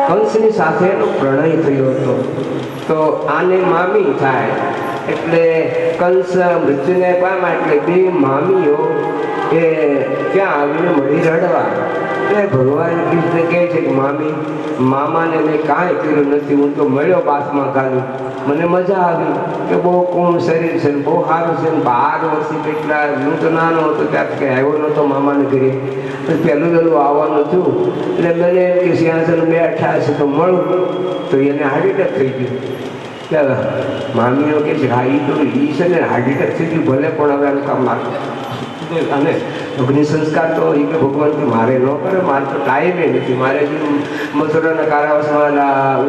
કંસની સાથે એનો પ્રણય થયો હતો. તો આને મામી થાય એટલે કંસ મૃત્યુને પામ્યા એટલે 2 મામીઓ એ ત્યાં આવીને મળી રડવા. એટલે ભગવાન કૃષ્ણ કહે છે કે મામાને મેં કાંઈ કર્યું નથી, હું તો મળ્યો બાસમાં ખાલી, મને મજા આવી કે બહુ કુણ શરીર છે, બહુ સારું છે. 12 વર્ષથી કેટલા હું તો નાનો હતો ત્યાંથી કંઈ આવ્યો નહોતો મામાને ઘરે. પહેલું આવવાનું થયું એટલે મને એમ કે સિંહાસન બેઠા છે તો મળું, તો એને હાર્ટ એટેક થઈ ગયું. ત્યારે મામીઓ કહે છે હા એ તો એ છે ને હાર્ટ એટેક થઈ ગયું ભલે પણ હવે આનું કામ નાખે અને અગ્નિ સંસ્કાર તો એ કે ભગવાન કે મારે ન કરે, મારે તો ટાઈમે નથી. મારે જે મથુરાના કારાવાસમાં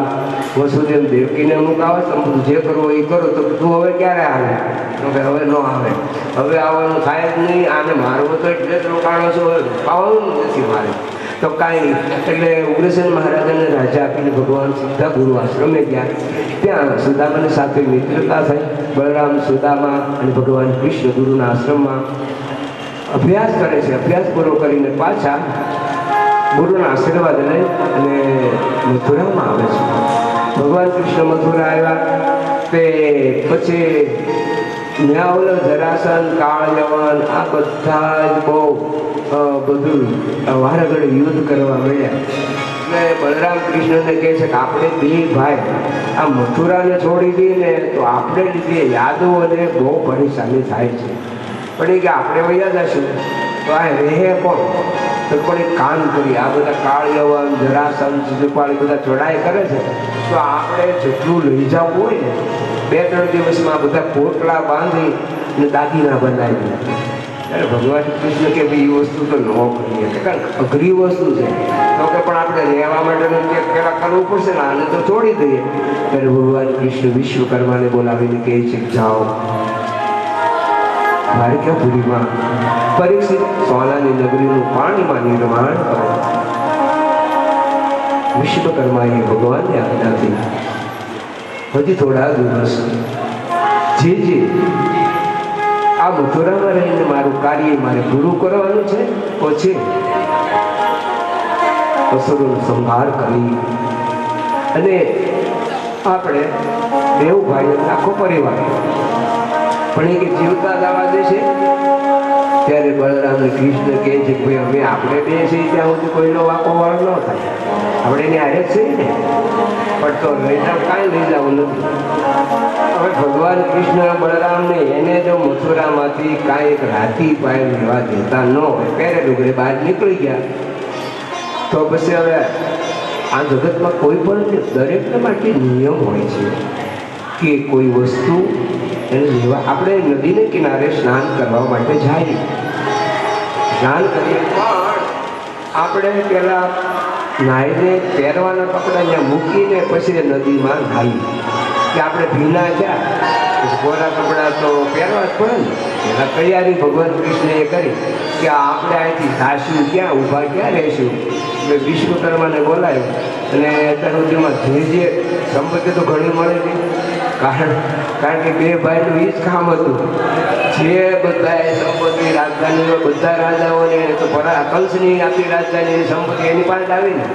વસુદેવ દેવકીને અમુક આવે તો જે કરવું એ કરો. તો તું હવે ક્યારે આવે? હવે ન આવે, હવે આવવાનું થાય જ નહીં. આને મારવો તો એટલે જ રોકાણો છો, આવવાનું નથી મારે તો કાંઈ નહીં. એટલે ઉગ્રસેન મહારાજાને રાજા આપીને ભગવાન સીધા ગુરુ આશ્રમે ગયા. ત્યાં સુદામાની સાથે મિત્રતા થઈ. બળરામ સુદામા અને ભગવાન કૃષ્ણ ગુરુના આશ્રમમાં અભ્યાસ કરે છે. અભ્યાસ પૂરો કરીને પાછા ગુરુના આશીર્વાદ લઈ અને મથુરામાં આવે છે. ભગવાન કૃષ્ણ મથુરા આવ્યા તે પછી ન્યાવલ જરાસન કાળયવન આ બધા જ બહુ બધું વારાઘડી યુદ્ધ કરવા મળ્યા. એટલે બલરામ કૃષ્ણને કહે છે કે આપણે 2 ભાઈ આ મથુરાને છોડી દઈએ ને તો આપણે લીધે યાદવોને બહુ પરેશાની થાય છે. પણ એ કે આપણે વૈયા જશું તો આ રહે કોણ? તો પણ એક કામ કરી, આ બધા કાળયવન જરાસન શિશુપાળ બધા ચડાઈ કરે છે, તો આપણે જેટલું લઈ જવું હોય ને 2-3 દિવસમાં બધા પોટલા બાંધી અને દાગીના બનાવી. ત્યારે ભગવાન કૃષ્ણ કે ભાઈ એ વસ્તુ તો ન કરીએ, કારણ અઘરી વસ્તુ છે, તો કે પણ આપણે રહેવા માટેનું ચેક પહેલાં કરવું પડશે ને, આને તો છોડી દઈએ. ત્યારે ભગવાન કૃષ્ણ વિશ્વકર્માને બોલાવીને કહે છે જાઓ દ્વારકાપુરીમાં પરીક્ષિત સોનાની નગરીનું પાણીમાં નિર્માણ કરો. વિશ્વકર્માએ ભગવાનને આજ્ઞાથી હજી થોડા દિવસ જે આ મથુરામાં રહીને મારું કાર્ય મારે પૂરું કરવાનું છે, પછી અસુરોનો સંહાર કરી અને આપણે દેવ ભાઈ આખો પરિવાર પણ એ કે જીવતા દાવા દેશે. ત્યારે બલરામ અને કૃષ્ણ કહે છે કે ભાઈ અમે આપણે બે છીએ ત્યાં સુધી કોઈનો વાંકો વાળ ન થાય, આપણે એની હારે જ છીએ ને, પણ તો લઈ જાવ કાંઈ લઈ જવું નથી. હવે ભગવાન કૃષ્ણ બલરામને એને જો મથુરામાંથી કાંઈ એક રાતી પાય લેવા દેતા ન હોય, પહેરે ડુગરે બહાર નીકળી ગયા, તો પછી હવે આ જગતમાં કોઈ પણ દરેકને માટે નિયમ હોય છે કે કોઈ વસ્તુ એને લેવા. આપણે નદીને કિનારે સ્નાન કરવા માટે જાય, સ્નાન કરીએ પણ આપણે પહેલાં નાહીને પહેરવાના કપડાં ત્યાં મૂકીને પછી નદીમાં નાહી કે આપણે ભીના થયા કોરા કપડાં તો પહેરવા જ પડે ને. એના તૈયારી ભગવાન કૃષ્ણએ કરી કે આપણે અહીંથી થાશું ક્યાં, ઊભા ક્યાં રહીશું. એટલે વિશ્વકર્માને બોલાવ્યો અને અત્યાર સુધીમાં જે સંપત્તિ તો ઘણી મળેલી, કારણ કે બે ભાઈનું એ જ કામ હતું. જે બધા સંપત્તિ રાજધાનીઓ બધા રાજાઓને તો કંસની આપી રાજધાનીની સંપત્તિ એની પાસે આવી ને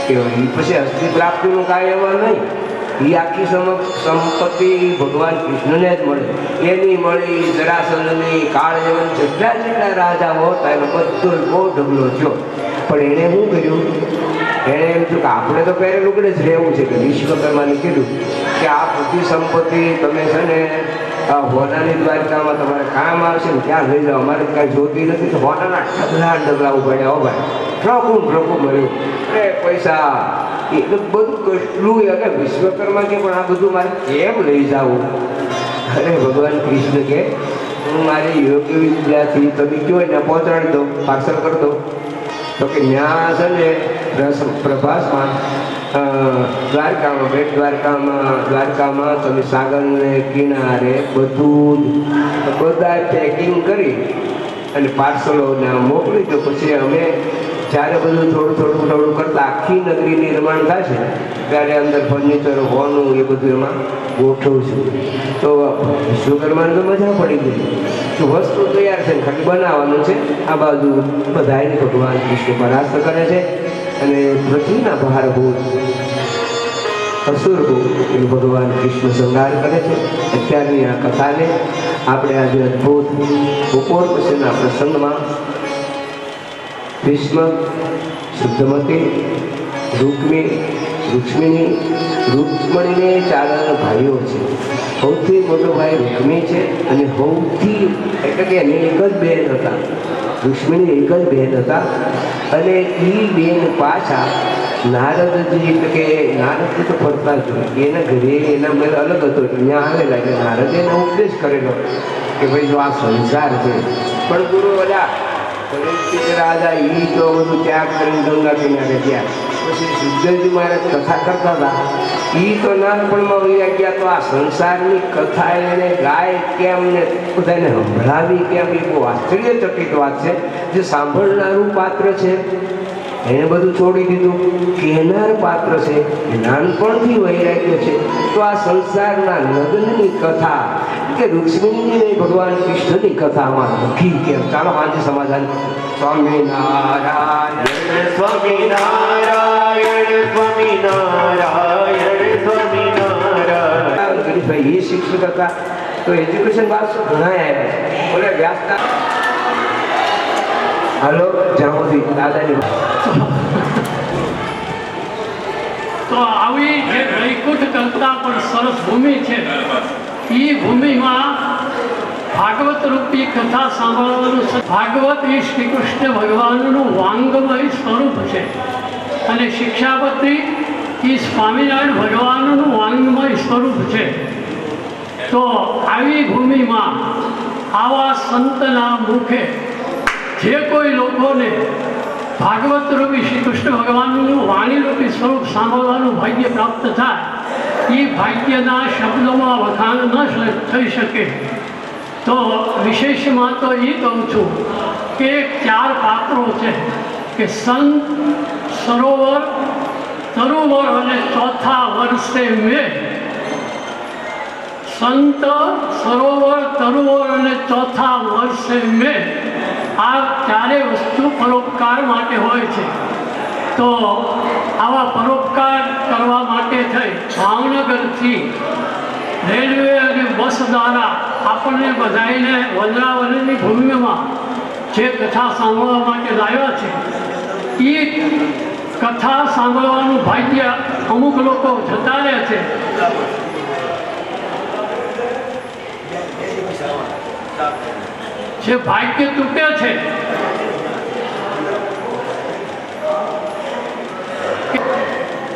કે પછી હસ્તી પ્રાપ્તિનું કાંઈ એવા નહીં. એ આખી સંપત્તિ ભગવાન કૃષ્ણને જ મળે. એની મળી, જરાસંધની, કાળયવન જેટલા રાજાઓ હતા એનો બધો બહુ ઢગલો થયો. પણ એણે શું કર્યું? એણે એમ થયું કે આપણે તો પહેરે લુગડે જ રહેવું છે. કે વિશ્વકર્માને કીધું કે આ બધી સંપત્તિ તમે છે ને હોનાની દ્વારકામાં તમારે કામ આવશે ને ત્યાં લઈ જાઓ, અમારે કાંઈ જોતી નથી. તો હોનાના ઢગલા ઉપાડ્યા. હો ભાઈ ટ્રકો મળ્યું એ પૈસા એટલું બધું કેટલું અગર વિશ્વકર્મા કે પણ આ બધું મારે કેમ લઈ જવું? અરે ભગવાન કૃષ્ણ કે હું મારી યોગ્ય વિદ્યાથી તમે કહો ને પહોંચાડી દો, પાર્સલ કરી દો. તો કે ત્યાં છે ને પ્રભાસમાં દ્વારકામાં તમે સાગરને કિનારે બધું બધા પેકિંગ કરી અને પાર્સલોને મોકલી દો. પછી અમે જ્યારે બધું થોડું કરતાં આખી નગરી નિર્માણ થશે ત્યારે અંદર ફર્નિચર હોનું એ બધું એમાં ગોઠવશું. તો વિશ્વકર્માને તો મજા પડી ગઈ કે વસ્તુ તૈયાર છે, ખાલી બનાવવાનું છે. આ બાજુ બધાને ભગવાન કૃષ્ણ પરાસ્ત કરે છે અને પૃથ્વીના ભારભૂત અસુરભૂત એ ભગવાન કૃષ્ણ સંહાર કરે છે. અત્યારની આ કથાને આપણે આજે અદ્ભુત બપોર પછીના પ્રસંગમાં ભીષ્મ, શુદ્ધમતી, રૂક્ષ્મણીને 4 ભાઈઓ છે. સૌથી મોટો ભાઈ રૂક્મી છે અને સૌથી એટલે કે એને એક જ બેન હતા, રૂક્ષ્મણી એક જ બેન હતા. અને એ બેન પાછા નારદજી એટલે કે નારદજી તો ફરતા જ હોય, એના ઘરે એના મેં અલગ હતો એટલે ત્યાં આવેલા એટલે નારદે એને ઉપદેશ કરેલો કે ભાઈ જો આ સંસાર છે પણ ગુરુ બધા રાજા એ તો બધું ત્યાગ કરીને ગંગા કિનારે ગયા. પછી સિદ્ધજી મહારાજ કથા કરતા હતા, એ તો નાનપણમાં વૈયા ગયા. તો આ સંસારની કથા એને ગાય કેમ ને બધાને સંભળાવી કેમ એ બહુ આશ્ચર્યચકિત વાત છે. જે સાંભળનારું પાત્ર છે એને બધું છોડી દીધું, કહેનાર પાત્ર છે એ નાનપણથી વૈરાગ્ય છે. તો આ સંસારના લગ્નની કથા કે રૂક્ષ્મણીની ભગવાન કૃષ્ણની કથામાં લખી કેમ? ચાલો આજે સમાધાન. સ્વામિનારાયણ સ્વામિનારાયણ સ્વામિનારાયણ સ્વામિનારાયણ. ગરીબભાઈ એ શિક્ષક હતા તો એજ્યુકેશન બાદ ઘણા આવ્યા બોલે વ્યાસતા. હાલો જામોદી દાદાની તો આવી જે વૈકુંઠ કરતા પણ સરસ ભૂમિ છે, એ ભૂમિમાં ભાગવત રૂપી કથા સાંભળવાનું ભાગવત એ શ્રી કૃષ્ણ ભગવાનનું વાંગમય સ્વરૂપ છે અને શિક્ષાપત્રી એ સ્વામિનારાયણ ભગવાનનું વાંગમય સ્વરૂપ છે. તો આવી ભૂમિમાં આવા સંતના મુખે જે કોઈ લોકોને ભાગવત રૂપી શ્રી કૃષ્ણ ભગવાનનું વાણીરૂપી સ્વરૂપ સાંભળવાનું ભાગ્ય પ્રાપ્ત થાય એ ભાગ્યના શબ્દોમાં વખાણ ન થઈ શકે. તો વિશેષમાં તો એ કહું છું કે 4 પાત્રો છે કે સંત, સરોવર, તરુવર અને ચોથા વર્ષે મેં. સંત, સરોવર, તરુવર અને ચોથા વર્ષે મેં. આ 4 વસ્તુ પરોપકાર માટે હોય છે. તો આવા પરોપકાર કરવા માટે થઈ ભાવનગરથી રેલવે અને બસ દ્વારા આપણને બધાઈને વંદરાવનની ભૂમિમાં જે કથા સાંભળવા માટે લાવ્યા છે એ કથા સાંભળવાનું ભાગ્ય અમુક લોકો જતા રહે છે. જે ભાગ્ય તૂટે છે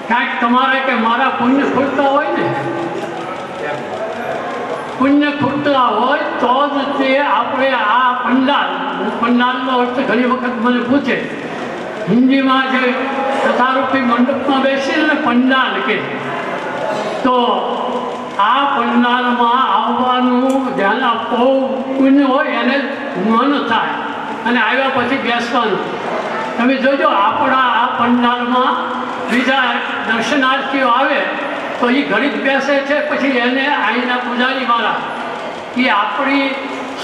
કાંઈક તમારે કે મારા પુણ્ય ખૂટતા હોય ને, પુણ્ય ખૂટતા હોય તો જ તે આપણે આ પંડાલનો અર્થ ઘણી વખત મને પૂછે. હિન્દીમાં જે કથારૂપી મંડપમાં બેસીને પંડાલ કે, તો આ પંડાલમાં આવવાનું ધ્યાન આપવું પુણ્ય હોય એને મન થાય અને આવ્યા પછી બેસવાનું. તમે જોજો આપણા આ પંડાલમાં બીજા દર્શનાર્થીઓ આવે તો એ ઘડીક બેસે છે, પછી એને અહીંના પૂજારી મારા એ આપણી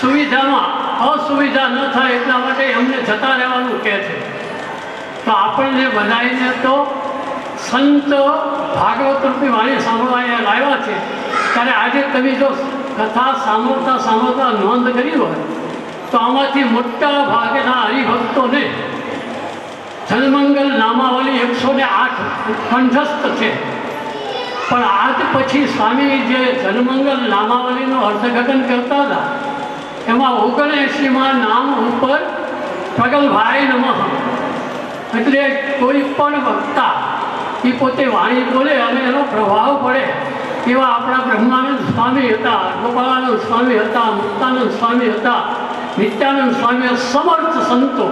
સુવિધામાં અસુવિધા ન થાય એટલા માટે એમને જતા રહેવાનું કહે છે. તો આપણને બધાને તો સંત ભાગવત રૂપી વાણી સાંભળવા અહીંયા લાવ્યા છે ત્યારે આજે તમે જો કથા સાંભળતા નોંધ કરી હોય તો આમાંથી મોટા ભાગના હરિભક્તોને જનમંગલ નામાવલી 108 કંઠસ્થ છે. પણ આજ પછી સ્વામી જે જનમંગલ નામાવલીનું અર્થઘટન કરતા હતા એમાં 79માં નામ ઉપર પ્રગલ્ભાય નમઃ, એટલે કોઈ પણ વક્તા એ પોતે વાણી બોલે અને એનો પ્રભાવ પડે એવા આપણા બ્રહ્માનંદ સ્વામી હતા, ગોપાળાનંદ સ્વામી હતા, મુક્તાનંદ સ્વામી હતા, નિત્યાનંદ સ્વામી સમર્થ સંતો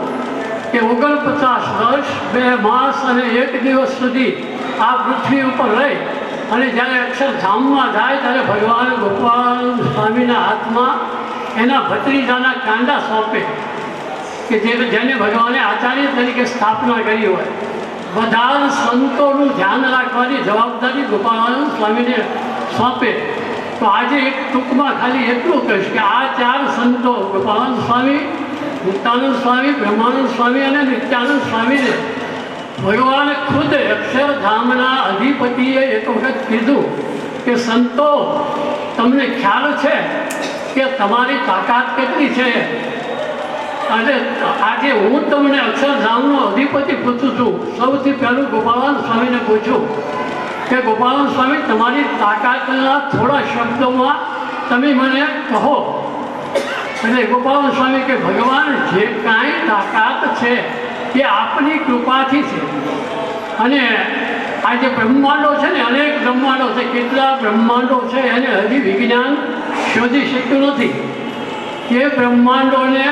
કે 49 વર્ષ 2 માસ અને 1 દિવસ સુધી આ પૃથ્વી ઉપર રહી અને જ્યારે અક્ષરધામમાં જાય ત્યારે ભગવાન ગોપાળાનંદ સ્વામીના હાથમાં એના ભત્રીજાના કાંડા સોંપે કે જેને ભગવાને આચાર્ય તરીકે સ્થાપના કરી હોય. બધા સંતોનું ધ્યાન રાખવાની જવાબદારી ગોપાળાનંદ સ્વામીને સોંપે. તો આજે એક ટૂંકમાં ખાલી એટલું કહીશ કે આ 4 સંતો ગોપાળાનંદ સ્વામી, મુક્તાનંદ સ્વામી, બ્રહ્માનંદ સ્વામી અને નિત્યાનંદ સ્વામીને ભગવાને ખુદ અક્ષરધામના અધિપતિએ એક વખત કીધું કે સંતો તમને ખ્યાલ છે કે તમારી તાકાત કેટલી છે? અને આજે હું તમને અક્ષરધામનો અધિપતિ પૂછું છું. સૌથી પહેલું ગોપાળાનંદ સ્વામીને પૂછ્યું કે ગોપાળાનંદ સ્વામી તમારી તાકાતના થોડા શબ્દોમાં તમે મને કહો. એટલે ગોપાળાનંદ સ્વામી કે ભગવાન જે કાંઈ તાકાત છે એ આપની કૃપાથી છે. અને આ જે બ્રહ્માંડો છે ને, અનેક બ્રહ્માંડો છે, કેટલા બ્રહ્માંડો છે એને હજી વિજ્ઞાન શોધી શક્યું નથી. એ બ્રહ્માંડોને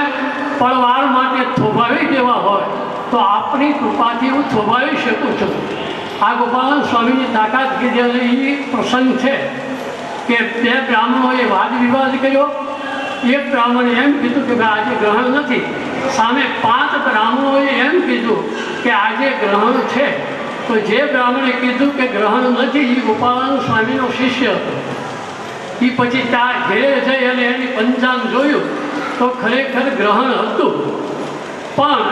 પળવાર માટે થોભાવી દેવા હોય તો આપણી કૃપાથી હું થોભાવી શકું છું. આ ગોપાળાનંદ સ્વામીની તાકાત કીધી અને એ પ્રસંગ છે કે 2 બ્રાહ્મણોએ વાદ વિવાદ કર્યો. એક બ્રાહ્મણે એમ કીધું કે ભાઈ આજે ગ્રહણ નથી. સામે 5 બ્રાહ્મણોએ એમ કીધું કે આજે ગ્રહણ છે. તો જે બ્રાહ્મણે કીધું કે ગ્રહણ નથી એ ગોપાળાનંદ સ્વામીનો શિષ્ય હતો. એ પછી ત્યાં ઘેરે જઈ અને એની પંચાંગ જોયું તો ખરેખર ગ્રહણ હતું, પણ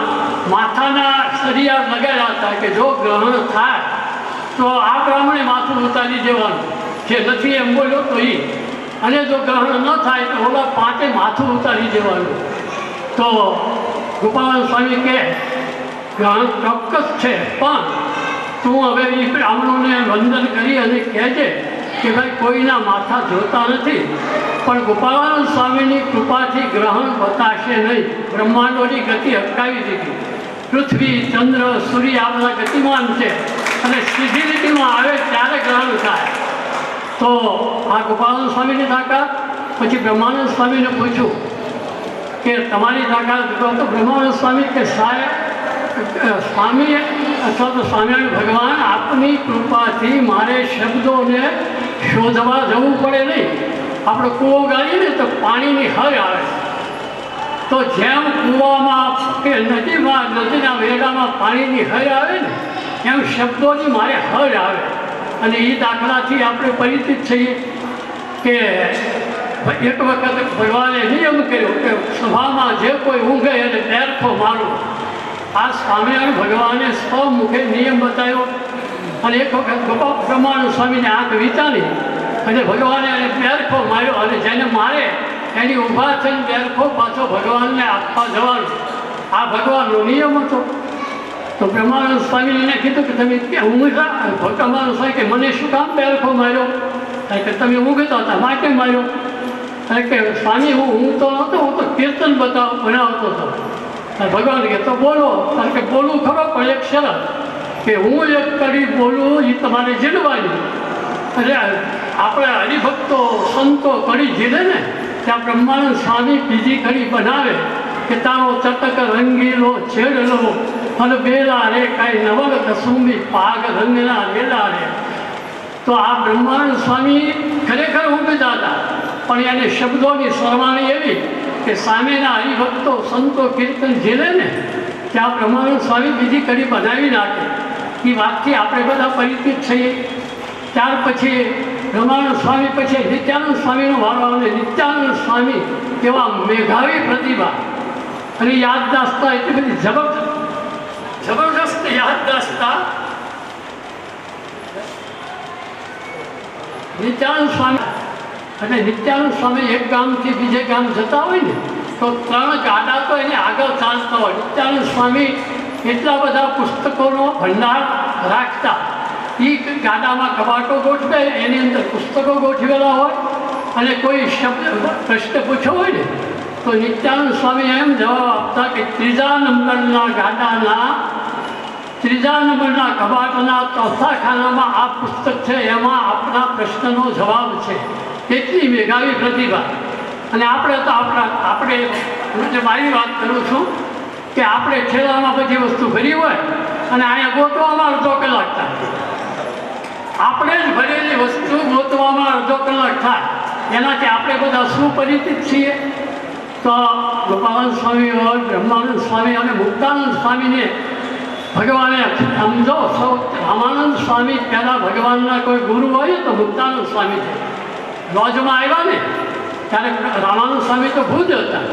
માથાના સરિયા લગાડ્યા હતા કે જો ગ્રહણ થાય તો આ બ્રાહ્મણે માથું ઉતારી દેવાનું, જે નથી એમ બોલ્યો તો એ, અને જો ગ્રહણ ન થાય તો ઓલા 5 માથું ઉતારી દેવાનું. તો ગોપાળાનંદ સ્વામી કહે ગ્રહણ ચોક્કસ છે, પણ તું હવે એ બ્રાહ્મણોને વંદન કરી અને કહેજે કે ભાઈ કોઈના માથા જોતા નથી, પણ ગોપાળાનંદ સ્વામીની કૃપાથી ગ્રહણ બતાશે નહીં. બ્રહ્માંડોની ગતિ અટકાવી દીધી. પૃથ્વી, ચંદ્ર, સૂર્ય આ બધા ગતિમાન છે અને સીધી લીટીમાં આવે ત્યારે ગ્રહણ થાય. તો આ ગોપાળાનંદ સ્વામીની તાકાત. પછી બ્રહ્માનંદ સ્વામીને પૂછ્યું કે તમારી તાકાત. તો બ્રહ્માનંદ સ્વામી કે સ્વામી અથવા તો સ્વામિનારાયણ ભગવાન આપની કૃપાથી મારે શબ્દોને શોધવા જવું પડે નહીં. આપણે કૂવો ગાળીએ ને તો પાણીની હર આવે. તો જેમ કૂવામાં કે નદીના વેડામાં પાણીની હર આવે ને એમ શબ્દોની મારે હર આવે. અને એ દાખલાથી આપણે પરિચિત છીએ કે એક વખત ભગવાને નિયમ કર્યો કે સભામાં જે કોઈ ઊંઘે એને બેરખો મારો. આ સ્વામિનારાયણ ભગવાને સ્વમુખે નિયમ બતાવ્યો. અને એક વખત બ્રહ્માનંદ સ્વામીને આંખ વિચારી અને ભગવાને એને બેરખો માર્યો. અને જેને મારે એની ઊભા થઈને બેરખો પાછો ભગવાનને આપવા જવાનું. આ ભગવાનનો નિયમ હતો. તો બ્રહ્માનંદ સ્વામીને કીધું કે તમે ઊંઘતા. બ્રહ્માનંદ સ્વામી કે મને શું કામ બેરખો માર્યો? કે તમે ઊંઘતા હતા માટે માર્યો. કે સ્વામી હું ઊંઘતો નહોતો, હું તો કીર્તન બનાવતો હતો. ભગવાન કે તો બોલો. કારણ કે બોલવું ખરો પણ એક શરત કે હું એક કડી બોલું એ તમારે જીલવાની. એટલે આપણે હરિભક્તો સંતો કડી જીલે ને ત્યાં બ્રહ્માનંદ સ્વામી બીજી કડી બનાવે કે તારો ચટક રંગીલો છેડલો અને બેલા રે કાંઈ નવલ કસુંબી પાગ રંગના રેલા રે. તો આ બ્રહ્માનંદ સ્વામી ખરેખર ઊંઘતા હતા, પણ એને શબ્દોની સરવાણી એવી કે સામેના હરિભક્તો સંતો કીર્તન ઝીલે ને ત્યાં બ્રહ્માનંદ સ્વામી બીજી કડી બનાવી નાખે. એ વાતથી આપણે બધા પરિચિત છીએ. ત્યાર પછી બ્રહ્માનંદ સ્વામી પછી નિત્યાનંદ સ્વામીનો વારો આવે. નિત્યાનંદ સ્વામી એવા મેઘાવી પ્રતિભા અને યાદદાસ્તા એટલી બધી જબરદસ્ત યાદદાસ્તા. નિત્યાનંદ સ્વામી અને નિત્યાનંદ સ્વામી એક ગામથી બીજે ગામ જતા હોય ને તો 3 ગાડા તો એને આગળ ચાલતા હોય. નિત્યાનંદ સ્વામી એટલા બધા પુસ્તકોનો ભંડાર રાખતા. એ ગાડામાં કબાટો ગોઠવે, એની અંદર પુસ્તકો ગોઠવેલા હોય અને કોઈ શબ્દ પ્રશ્ન પૂછ્યો હોય ને તો નિત્યાનંદ સ્વામી એમ જવાબ આપતા કે 3જા નંબરના ગાડાના 3જા નંબરના કબાટના 4થા ખાનામાં આ પુસ્તક છે, એમાં આપણા પ્રશ્નનો જવાબ છે. એટલી મેઘાવી પ્રતિભા. અને આપણે તો આપણે મારી વાત કરું છું કે આપણે ઠેલામાં બધી વસ્તુ ભરી હોય અને અહીંયા ગોતવામાં અડધો કલાક થાય. આપણે જ ભરેલી વસ્તુ ગોતવામાં અડધો કલાક થાય. એનાથી આપણે બધા સુપરિચિત છીએ. તો ગોપાલન સ્વામી હોય, બ્રહ્માનંદ સ્વામી અને મુક્તાનંદ સ્વામીને ભગવાને સમજો. સૌ રામાનંદ સ્વામી પહેલાં ભગવાનના કોઈ ગુરુ હોય તો મુક્તાનંદ સ્વામી છે. લોજમાં આવ્યા ને ત્યારે રામાનંદ સ્વામી તો ભુજ હતા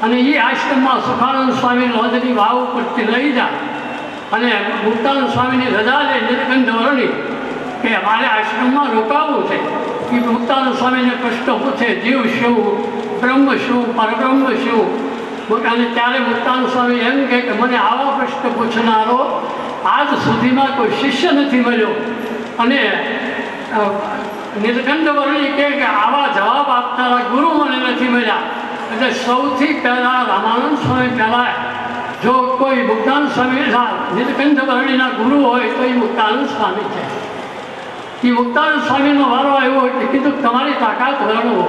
અને એ આશ્રમમાં સુખાનંદ સ્વામી લોજની વાવ ઉપરથી લઈ જાય અને મુક્તાનંદ સ્વામીની રજા લે નીલકંઠ વર્ણી કે મારે આશ્રમમાં રોકાવું છે. એ મુક્તાનંદ સ્વામીને પ્રશ્ન પૂછે, જીવ શું, બ્રહ્મ શું, પરબ્રહ્મ શું? અને ત્યારે મુક્તાનંદ સ્વામી એમ કહે કે મને આવા પ્રશ્ન પૂછનારો આજ સુધીમાં કોઈ શિષ્ય નથી મળ્યો. અને નીલકંઠ વર્ણી કહે કે આવા જવાબ આપનારા ગુરુ મને નથી મળ્યા. એટલે સૌથી પહેલાં રામાનંદ સ્વામી પહેલાં જો કોઈ મુક્તાનંદ સ્વામી નીલકંઠ વર્ણીના ગુરુ હોય તો એ મુક્તાનંદ સ્વામી છે. એ મુક્તાનંદ સ્વામીનો વારો આવ્યો એટલે કીધું તમારી તાકાત વર્ણવો.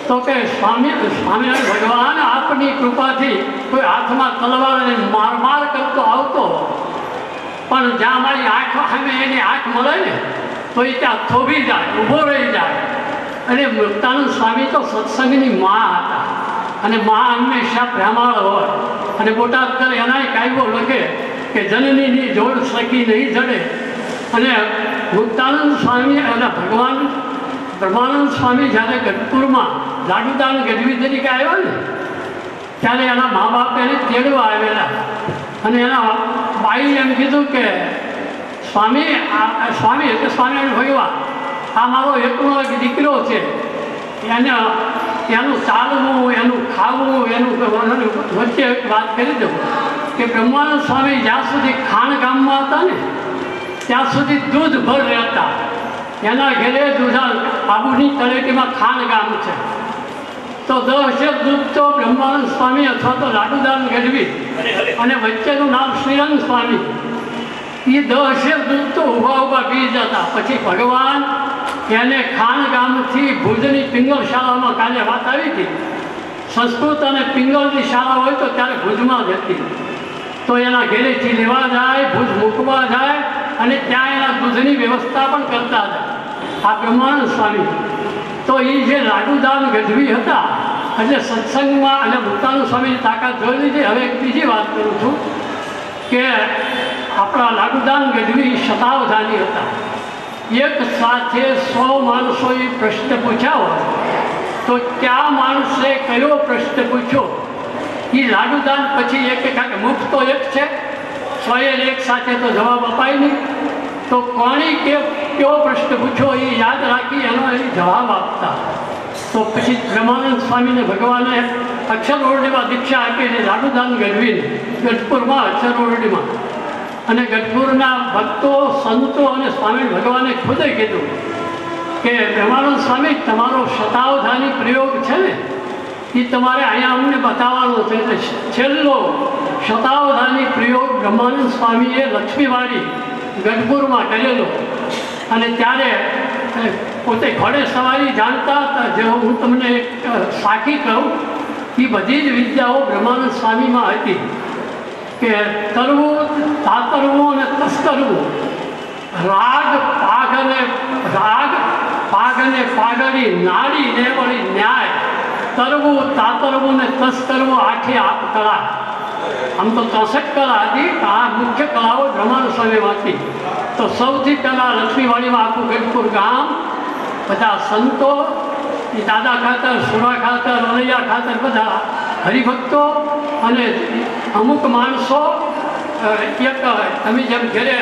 તો કે સ્વામિનારાયણ ભગવાન આપની કૃપાથી કોઈ હાથમાં તલવારને માર કરતો આવતો, પણ જ્યાં મારી આંખ સામે એની આંખ મળે ને તો એ ત્યાં થોભી જાય, ઊભો રહી જાય. અને મુક્તાનંદ સ્વામી તો સત્સંગની મા હતા અને મા હંમેશા પ્રેમાળ હોય. અને બોટાદ કરે એનાય કાયદો લખે કે જનનીની જોડ સખી નહીં જડે. અને મુક્તાનંદ સ્વામી અને ભગવાન બ્રહ્માનંદ સ્વામી જ્યારે ગઢપુરમાં લાડુદાન ગઢવી તરીકે આવ્યા ને ત્યારે એના મા બાપ એને તેડવા આવેલા અને એના બાઈએ એમ કીધું કે સ્વામી એટલે સ્વામિનારાયણ ભગવાન આ મારો એકલો એક દીકરો છે, એનું ચાલવું, એનું ખાવું, એનું વચ્ચે એક વાત કરી દઉં કે બ્રહ્માનંદ સ્વામી જ્યાં સુધી ખાણ ગામમાં હતા ને ત્યાં સુધી દૂધ ભર રહેતા એના ઘેરે દુધા આબુની તળેટીમાં ખાન ગામ છે. તો 10 દૂધ તો બ્રહ્માનંદ સ્વામી અથવા તો લાડુદાન ગઢવી અને વચ્ચેનું નામ શ્રીરંગ સ્વામી, એ 10 દૂધ તો ઊભા પી જતા. પછી ભગવાન એને ખાન ગામથી ભુજની પિંગળ શાળામાં કાલે વાત આવી હતી. સંસ્કૃત અને પિંગળની શાળા હોય તો ત્યારે ભુજમાં જ હતી. તો એના ઘેરેથી લેવા જાય, ભુજ મૂકવા જાય અને ત્યાં એના દૂધની વ્યવસ્થા પણ કરતા હતા આ બ્રહ્માનંદ સ્વામી. તો એ જે લાડુદાન ગઢવી હતા એટલે સત્સંગમાં અને મુક્તાનંદ સ્વામીની તાકાત જોઈ લીધી. હવે એક બીજી વાત કરું છું કે આપણા લાડુદાન ગઢવી શતાવધાની હતા. એક સાથે 100 માણસોએ પ્રશ્ન પૂછ્યા હોય તો કયા માણસે કયો પ્રશ્ન પૂછ્યો એ લાડુદાન પછી એક મુખ તો એક છે, 100 એક સાથે તો જવાબ અપાય નહીં. તો કોણે કયો પ્રશ્ન પૂછ્યો એ યાદ રાખી એનો એ જવાબ આપતા. તો પછી બ્રહ્માનંદ સ્વામીને ભગવાને અક્ષર ઓરડીમાં દીક્ષા આપીને લાડુદાન ગઢવીને ગઢપુરમાં અક્ષર ઓરડીમાં, અને ગઢપુરના ભક્તો સંતો અને સ્વામી ભગવાને ખુદે કીધું કે બ્રહ્માનંદ સ્વામી તમારો શતાવધાની પ્રયોગ છે ને એ તમારે અહીંયા અમને બતાવવાનો છે. એટલે છેલ્લો શતાવધાની પ્રયોગ બ્રહ્માનંદ સ્વામીએ લક્ષ્મીવાડી ગઢપુરમાં કરેલો. અને ત્યારે પોતે ઘોડે સવારી જાણતા હતા. જે હું તમને એક સાખી કહું, એ બધી જ વિદ્યાઓ બ્રહ્માનંદ સ્વામીમાં હતી કે તરવું, તાતરવું અને તસ્કરવું, રાગ પાગ અને પાઘડી, નાડી ને વળી ન્યાય, તરવું, તાતરવું ને તસ્કરવું, આઠી આપ કળા. આમ તો 63 કળા હતી. આ મુખ્ય કળાઓ બ્રહ્માનંદ સ્વામીમાં હતી. તો સૌથી પહેલાં લક્ષ્મીવાડીમાં આખું ગઢપુર ગામ, બધા સંતો, દાદા ખાતર, સુરા ખાતર, રલૈયા ખાતર, બધા હરિભક્તો અને અમુક માણસો એક તમે જેમ ઘરે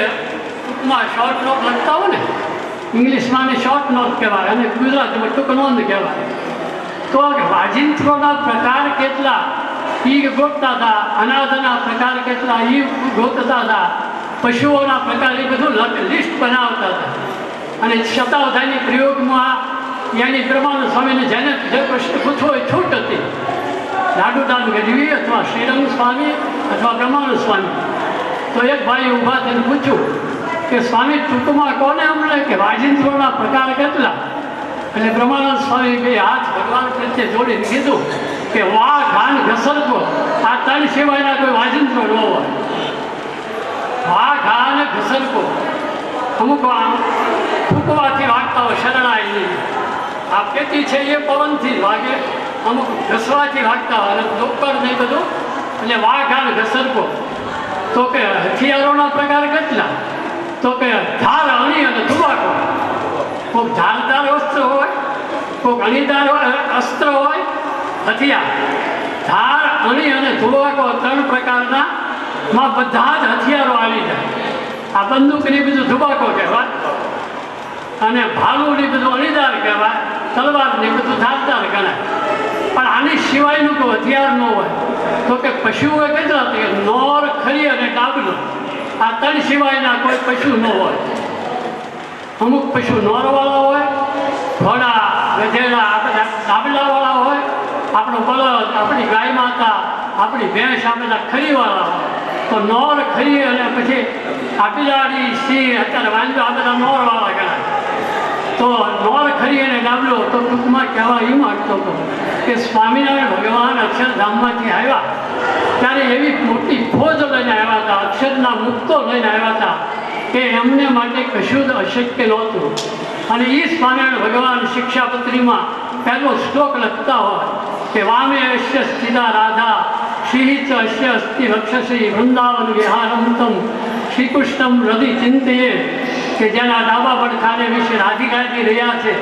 ટૂંકમાં શોર્ટ નોટ લખતા હો ને, ઇંગ્લિશમાં શોર્ટ નોટ કહેવાય અને ગુજરાતીમાં ટૂંક નોંધ કહેવાય. તો વાજિંત્રોના પ્રકાર કેટલા એ ગોતતા હતા, અનાજના પ્રકાર કેટલા એ ગોતતા હતા, પશુઓના પ્રકાર એ બધું લિસ્ટ બનાવતા હતા. અને શતાવધાની પ્રયોગમાં યાની બ્રહ્માનંદ સ્વામીને જેને જે પ્રશ્ન પૂછવો એ છૂટ હતી. લાડુદાન ગઢવી અથવા શ્રીરંગ સ્વામી અથવા બ્રહ્માનંદ સ્વામી. તો એક ભાઈ ઊભા થઈને પૂછ્યું કે સ્વામી ટૂંકમાં કોને અમને કે વાજિંત્રોના પ્રકાર કેટલા? એટલે બ્રહ્માનંદ સ્વામી બે હાથ ભગવાન પ્રત્યે જોડીને કીધું કે વાહ ઘાન ઘસરકો, આ 3 સિવાયના કોઈ વાજિંત્રો ન હોય. વાહ ઘાન ઘસરકો, અમુક ફૂંકવાથી વાગતા હોય, શરણાઈ નહીં. આ પેટી છે એ પવનથી વાગે, અમુક ઘસવાથી વાગતા હોય અને ડોકર નહીં બધું. એટલે વાહ ઘાન ઘસરકો. તો કે હથિયારોના પ્રકાર કેટલા? તો કે ધાર, અણી અને ધુબાકો. કોઈક ધારદાર અસ્ત્ર હોય, કોઈક અણીદાર અસ્ત્ર હોય, હથિયાર. ધાર, અણી અને ધુબાકો 3 પ્રકારના માં બધા જ હથિયારો આવી જાય. આ બંદૂકની બધું ધુબાકો કહેવાય અને ભાલુની બધું અણીદાર કહેવાય, તલવારની બધું ધારદાર ગણાય. પણ આની સિવાયનું કોઈ હથિયાર ન હોય. તો કે પશુઓ કેટલા? કે નોર, ખરી અને ડાબલું. આ 3 સિવાયના કોઈ પશુ ન હોય. અમુક પશુ નોરવાળા હોય, ઘોડા, ગધેડા, બધા ડાબલાવાળા હોય. આપણો બળદ, આપણી ગાય માતા, આપણી ભેંસ, આ બધા ખરીવાળા હોય. તો નોર, ખરી અને પછી આ બિલાડી, સિંહ, અત્યારે વાંદો, આ બધા નોરવાળા ગણાય. તો નોર, ખરી અને ડાબલો. તો ટૂંકમાં કહેવા એ માંગતો હતો કે સ્વામિનારાયણ ભગવાન અક્ષરધામમાંથી આવ્યા ત્યારે એવી મોટી ફોજ લઈને આવ્યા હતા, અક્ષરના મુક્તો લઈને આવ્યા હતા કે એમને માટે કશું જ અશક્ય નહોતું. અને એ સ્વામિનારાયણ ભગવાન શિક્ષાપત્રીમાં પહેલો શ્લોક લખતા હોય કે વામે અશ્ય સ્થિતા રાધા શ્રી ચ અશ્ય અસ્તિ વક્ષસી વૃંદાવન વિહારંતમ શ્રીકૃષ્ણમ હૃદય ચિંતયે. કે જેના ડાબા પડખાને વિશે રાધિકાજી રહ્યા છે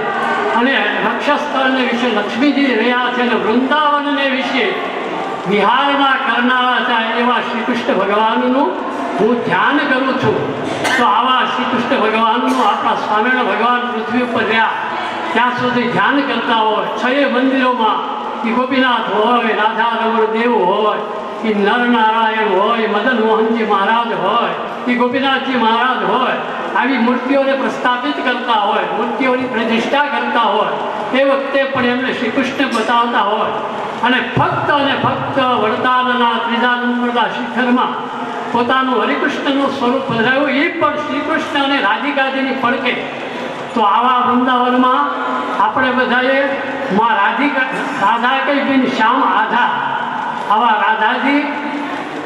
અને વક્ષસ્થળને વિશે લક્ષ્મીજી રહ્યા છે અને વૃંદાવનને વિશે વિહારમાં કરનારા છે એવા શ્રી કૃષ્ણ ભગવાનનું હું ધ્યાન કરું છું. તો આવા શ્રી કૃષ્ણ ભગવાનનું આપણા સ્વામિનારાયણ ભગવાન પૃથ્વી ઉપર રહ્યા ત્યાં સુધી ધ્યાન કરતા હોય. 6 મંદિરોમાં એ ગોપીનાથ હોય, રાધા રમણ દેવ હોય, એ નરનારાયણ હોય, મદન મોહનજી મહારાજ હોય, એ ગોપીનાથજી મહારાજ હોય, આવી મૂર્તિઓને પ્રસ્થાપિત કરતા હોય, મૂર્તિઓની પ્રતિષ્ઠા કરતા હોય, એ વખતે પણ એમને શ્રી કૃષ્ણ બતાવતા હોય અને ફક્ત વરદાનના ત્રીજા નંબરના શિખરમાં પોતાનું હરિકૃષ્ણનું સ્વરૂપ પધરાવ્યું, એ પણ શ્રી કૃષ્ણ અને રાધિકાજીની પડકે. તો આવા વૃંદાવનમાં આપણે બધાએ માં રાધા કઈ બિન શ્યામ આધા, આવા રાધાજી,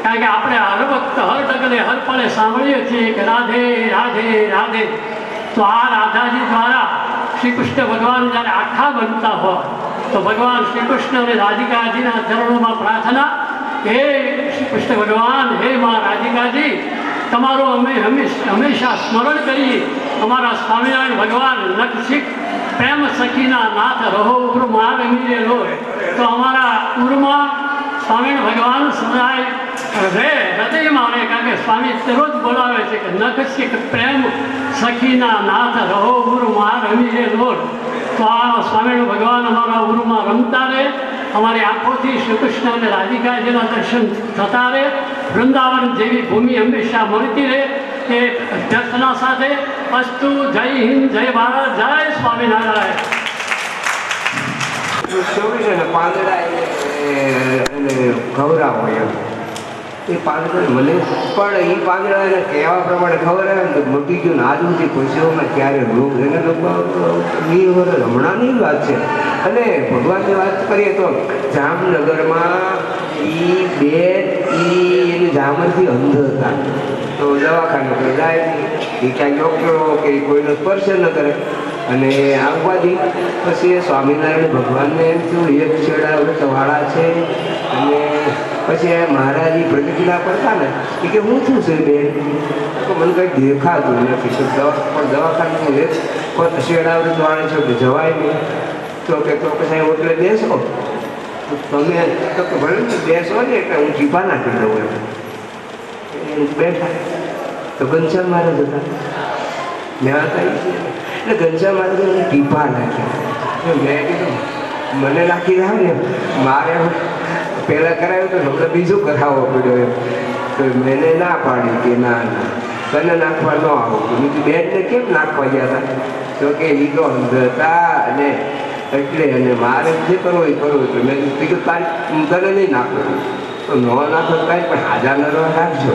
કારણ કે આપણે હર વખત હર ડગલે હર પળે સાંભળીએ છીએ કે રાધે રાધે રાધે. તો આ રાધાજી દ્વારા શ્રી કૃષ્ણ ભગવાન જ્યારે આખા બનતા હોય તો ભગવાન શ્રી કૃષ્ણ અને રાધિકાજીના ચરણોમાં પ્રાર્થના, હે શ્રી કૃષ્ણ ભગવાન, હે મા રાધિકાજી, તમારો અમે હંમેશા સ્મરણ કરીએ. અમારા સ્વામિનારાયણ ભગવાન નખશીખ પ્રેમ સખીના નાથ રહો ઉગ્ર માર અમીરે લો. તો અમારા ઉરમાં સ્વામિનારાયણ ભગવાન સદાય રહે, હૃદયમાં રહે, કારણ કે સ્વામી દરરોજ બોલાવે છે કે નખશીખ પ્રેમ સખીના નાથ રહો ઉગ્ર માર અમીરે લો. તો આ સ્વામિનારાયણ ભગવાન અમારા ઉરમાં રમતા રહે, અમારી આંખોથી શ્રી કૃષ્ણ અને રાધિકાજીના દર્શન થતા રહે, વૃંદાવન જેવી ભૂમિ હંમેશા મળતી રહે. એ પ્રાર્થના સાથે અસ્તુ. જય હિન્દ, જય ભારત, જય સ્વામિનારાયણ. પાંદડા એને ખવડાવો એમ, એ પાંદડા મને પણ એ પાંદડા એને કહેવા પ્રમાણે ખવડાવે ને તો મૂકી ગયું ને આજુથી પશુઓમાં ક્યારે રોગ એને લોકો હમણાંની વાત છે. અને ભગવાનની વાત કરીએ તો જામનગરમાં એની જામનથી અંધ હતા, તો દવાખાને કોઈ જાય નહીં, એ ક્યાંય ડૉક્ટરો કે કોઈનો સ્પર્શ ન કરે. અને આવવાથી પછી એ સ્વામિનારાયણ ભગવાનને એમ થયું એક છેડા વ્રતવાળા છે. અને પછી એ મહારાજી પ્રતિજ્ઞા કરતા ને એ કે હું શું છે બેન, તો મને કંઈ દેખાતું નથી, પણ દવાખાનું એક છેડા વ્રતવાળા છે કે જવાય નહીં. તો કે તો પછી હોટલે બેસો, તમે તો કે ભલે બેસો ને એટલે હું જીભા નાખી દઉં એમ. બેઠા તો ઘનશ્યામ મહારાજ હતા, મેં હતા એટલે ઘનશ્યામ મહારાજે હું ટીપા નાખ્યા. મેં કીધું મને નાખી રહ્યા ને, મારે પહેલાં કરાવ્યું તો હમણાં બીજું કરાવવો પડ્યો એમ. તો મેં ના પાડી કે ના તને નાખવા ન આવું. બીજું બેનને કેમ નાખવા ગયા હતા, તો કે એ તો અંધ હતા અને એટલે અને મારે જે કરવું એ કરવું. એટલે મેં કીધું તારી તને નહીં નાખવું, તો ન નાખો કાંઈ પણ હાજર નરવા નાખજો.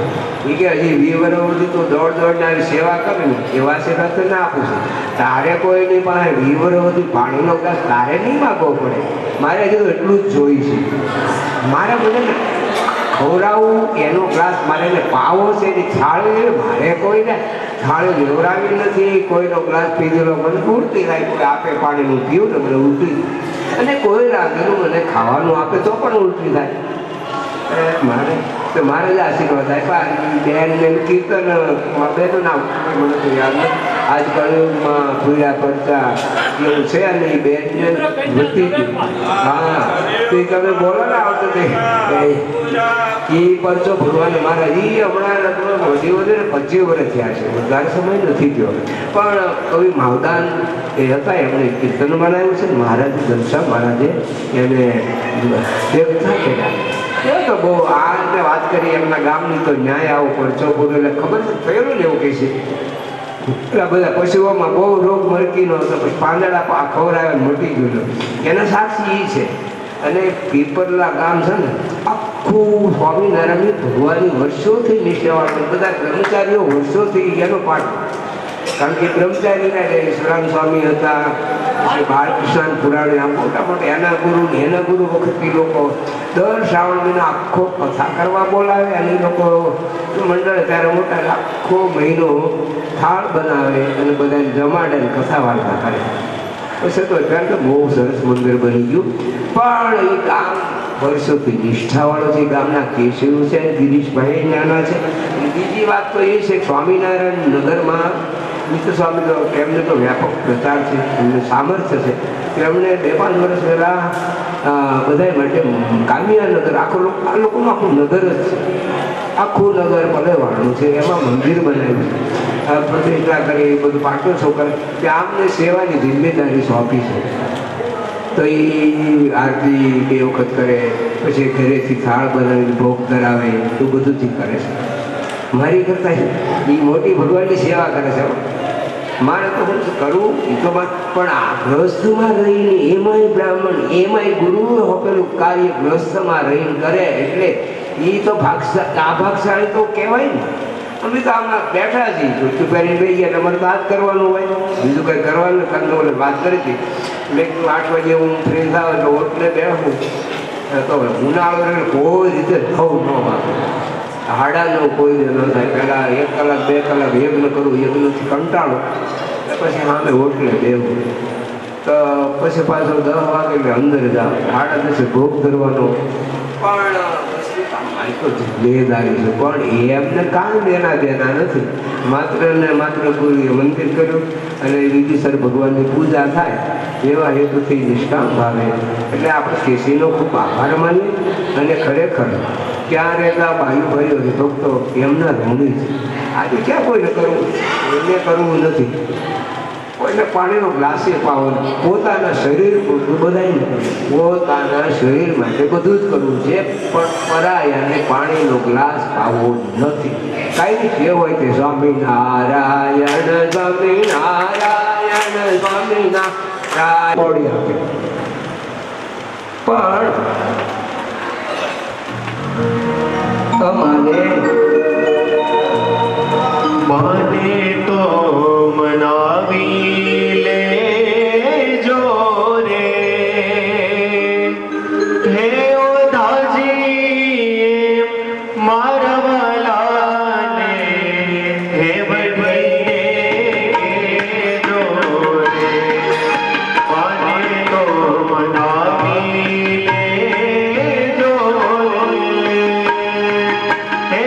એ કે હજી 20 વર્ષ સુધી તું દોડ આવી સેવા કરે ને એવા સેવા તો ના આપું છું. તારે કોઈની પાસે 20 વર્ષ સુધી પાણીનો ગ્લાસ તારે નહીં માગવો પડે, મારે હજુ એટલું જ જોઈ છે. મારે બધાને ખવડાવવું એનો ગ્લાસ મારે એને પાવો છે, એની છાળ મારે કોઈને છાળ લેવડાવી નથી. કોઈનો ગ્લાસ પીધેલો મને ઉલટી થાય, કોઈ આપે પાણીનું પીવું ને મને ઉલટી, અને કોઈ રાંધેલું મને ખાવાનું આપે તો પણ ઉલટી થાય. મારે તો મારે જ આશીર્વાદ આપ્યા. બેન કીર્તન બેનો ના મને તો યાદ નથી, આજકાલમાં પૂરા કરતા એવું છે અને એ બેન વૃત્તિ. હા તો એ તમે બોલો ને આવતો તે એ પરચો ભગવાન મારા એ હમણાં લગભગ વધી વધે ને 25 વર્ષ થયા છે, વધારે સમય નથી થયો. પણ કવિ માવદાન એ હતા, એમણે કીર્તન બનાવ્યું છે. મહારાજ ઘનશ્યામ મહારાજે એને દેવતા કર્યા. તો બહુ આ રીતે વાત કરી એમના ગામની, તો ન્યાય આવો પડચો પૂરો એટલે ખબર છે થયેલું ને એવું કહે છે. એટલા બધા પશુઓમાં બહુ રોગ મરકીનો હતો, પછી પાંદડા ખવડાવે મટી ગયેલો, એના સાક્ષી એ છે. અને પીપરલા ગામ છે ને આખું સ્વામિનારાયણની ભગવાનની વર્ષોથી નિષ્ઠાવાળા બધા કર્મચારીઓ વર્ષોથી એનો પાઠ, કારણ કે બ્રહ્મચારીના ઈશ્વરાન સ્વામી હતા, પછી બાળકૃષ્ણ પુરાણે આ મોટા મોટા એના ગુરુ વખતથી લોકો દર શ્રાવણ મહિના આખો કથા કરવા બોલાવે. અને એ લોકો મંડળ ત્યારે મોટા આખો મહિનો થાળ બનાવે અને બધાને જમાડે અને કથા વાર્તા કરે. પછી તો અત્યારે તો બહુ સરસ મંદિર બની ગયું. પણ એ ગામ વર્ષોથી નિષ્ઠાવાળો છે. ગામના કેશવ છે, ગિરીશભાઈ નાના છે. અને બીજી વાત તો એ છે કે સ્વામિનારાયણ નગરમાં મિત્ર સ્વામી તો એમને તો વ્યાપક પ્રચાર છે, એમને સામર્થ્ય છે. એમણે 2-5 વર્ષ પહેલાં બધા માટે કામિયા નગર, આ લોકોનું આખું નગર જ છે, આખું નગર પલેવાળું છે, એમાં મંદિર બનાવ્યું છે, પ્રતિષ્ઠા કરી, બધું પાટોત્સવ કરે. ત્યાં આમને સેવાની જિમ્મેદારી સોંપી છે. તો એ આરતી 2 વખત કરે, પછી ઘરેથી થાળ બનાવીને ભોગ ધરાવે, એવું બધુંથી કરે છે. મારી કરતા એ મોટી ભગવાનની સેવા કરે છે હો. મારે તો હું શું કરવું એ તો પણ આ ગૃહસ્થમાં રહીને એમાંય બ્રાહ્મણ એમાંય ગુરુ પેલું કાર્ય ગૃહસ્થમાં રહીને કરે એટલે એ તો ભાગશાળી તો કહેવાય ને. અમે તો આમાં બેઠા છીએ ચૂચું પહેરીને બેસી ગયા તમારે વાત કરવાનું હોય બીજું કંઈ કરવાનું કંઈ ઓલે વાત કરી હતી મેં કીધું 8 વાગે હું ફ્રી થાવ એટલે ઓટલે બેસું તો ઉનાળો એટલે કોઈ રીતે થવું ન વાગે હાડાનો કોઈ ન થાય. પહેલાં 1 કલાક 2 કલાક યજ્ઞ કરવું યજ્ઞથી કંટાળો પછી સામે ઓટલે બેવું તો પછી પાછો 10 વાગે એટલે અંદર જાવ 10:30 ભોગ ધરવાનો. પણ મારી તો જિમ્મેદારી છે પણ એમને કાંઈ દેના નથી. માત્ર ને માત્ર ગુરુએ મંદિર કર્યું અને વિધિસર ભગવાનની પૂજા થાય એવા હેતુથી નિષ્કામ ભાવે એટલે આપણે કેસીનો ખૂબ આભાર માનીએ. અને ખરેખર ક્યાં રહેતા ભાઈઓ ભક્તો એમના ઋણી છે. આજે ક્યાં કોઈને કરવું એને કરવું નથી. કોઈને પાણીનો ગ્લાસે પાવાનો પોતાના શરીર પૂરતું બધાને પોતાના શરીર માટે બધું જ કરવું છે પણ પરાયાને પાણીનો ગ્લાસ પાવો નથી. કાંઈ કહેવાય તે સ્વામિનારાયણ સ્વામિનારાયણ સ્વામિનારાયણ પડી આપે પણ તમારે મને તો મનાવી લેજો રે હે ઓધાજી મારા વાલાને હે બધાને કહેજો રે મને તો મનાવી લેજો રે હે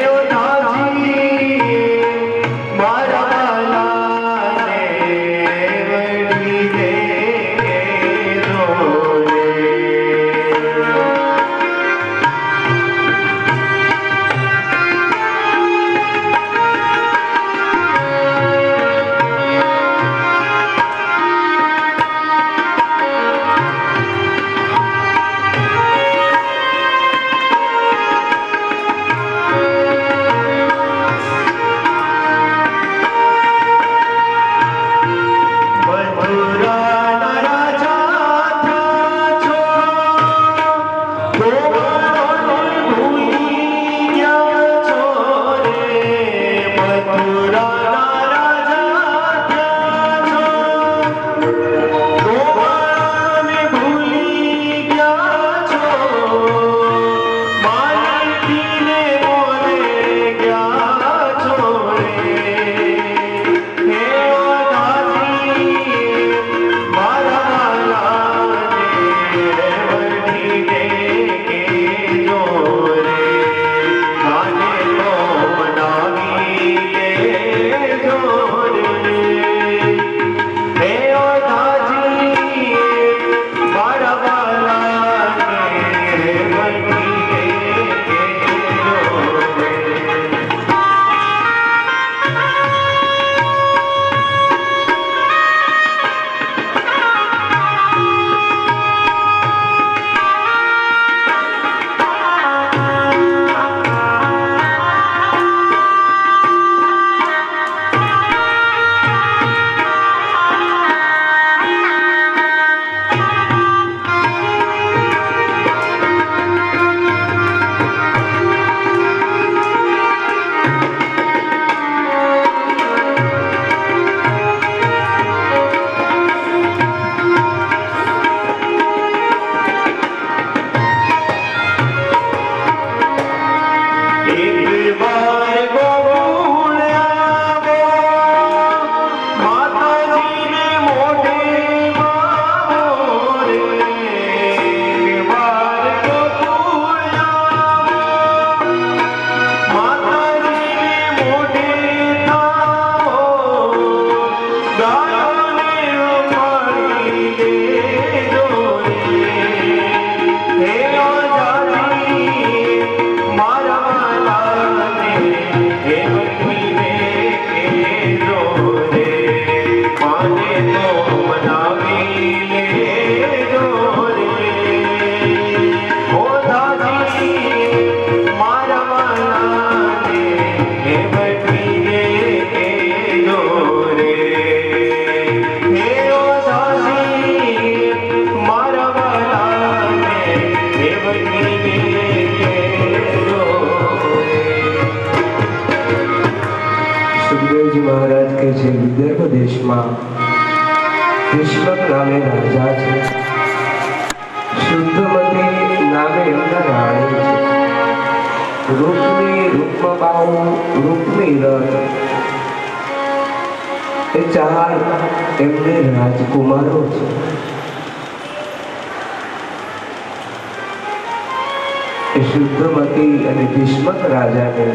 મળે છે વિદર્ભ દેશમાં ભીષ્મક નામે રાજા છે, શુદ્ધમતી નામે એમના રાણી છે, રૂપની રૂપબાહુ રૂપની રથ એ ચાર એમને રાજકુમારો છે. એ શુદ્ધમતી અને ભીષ્મક રાજાને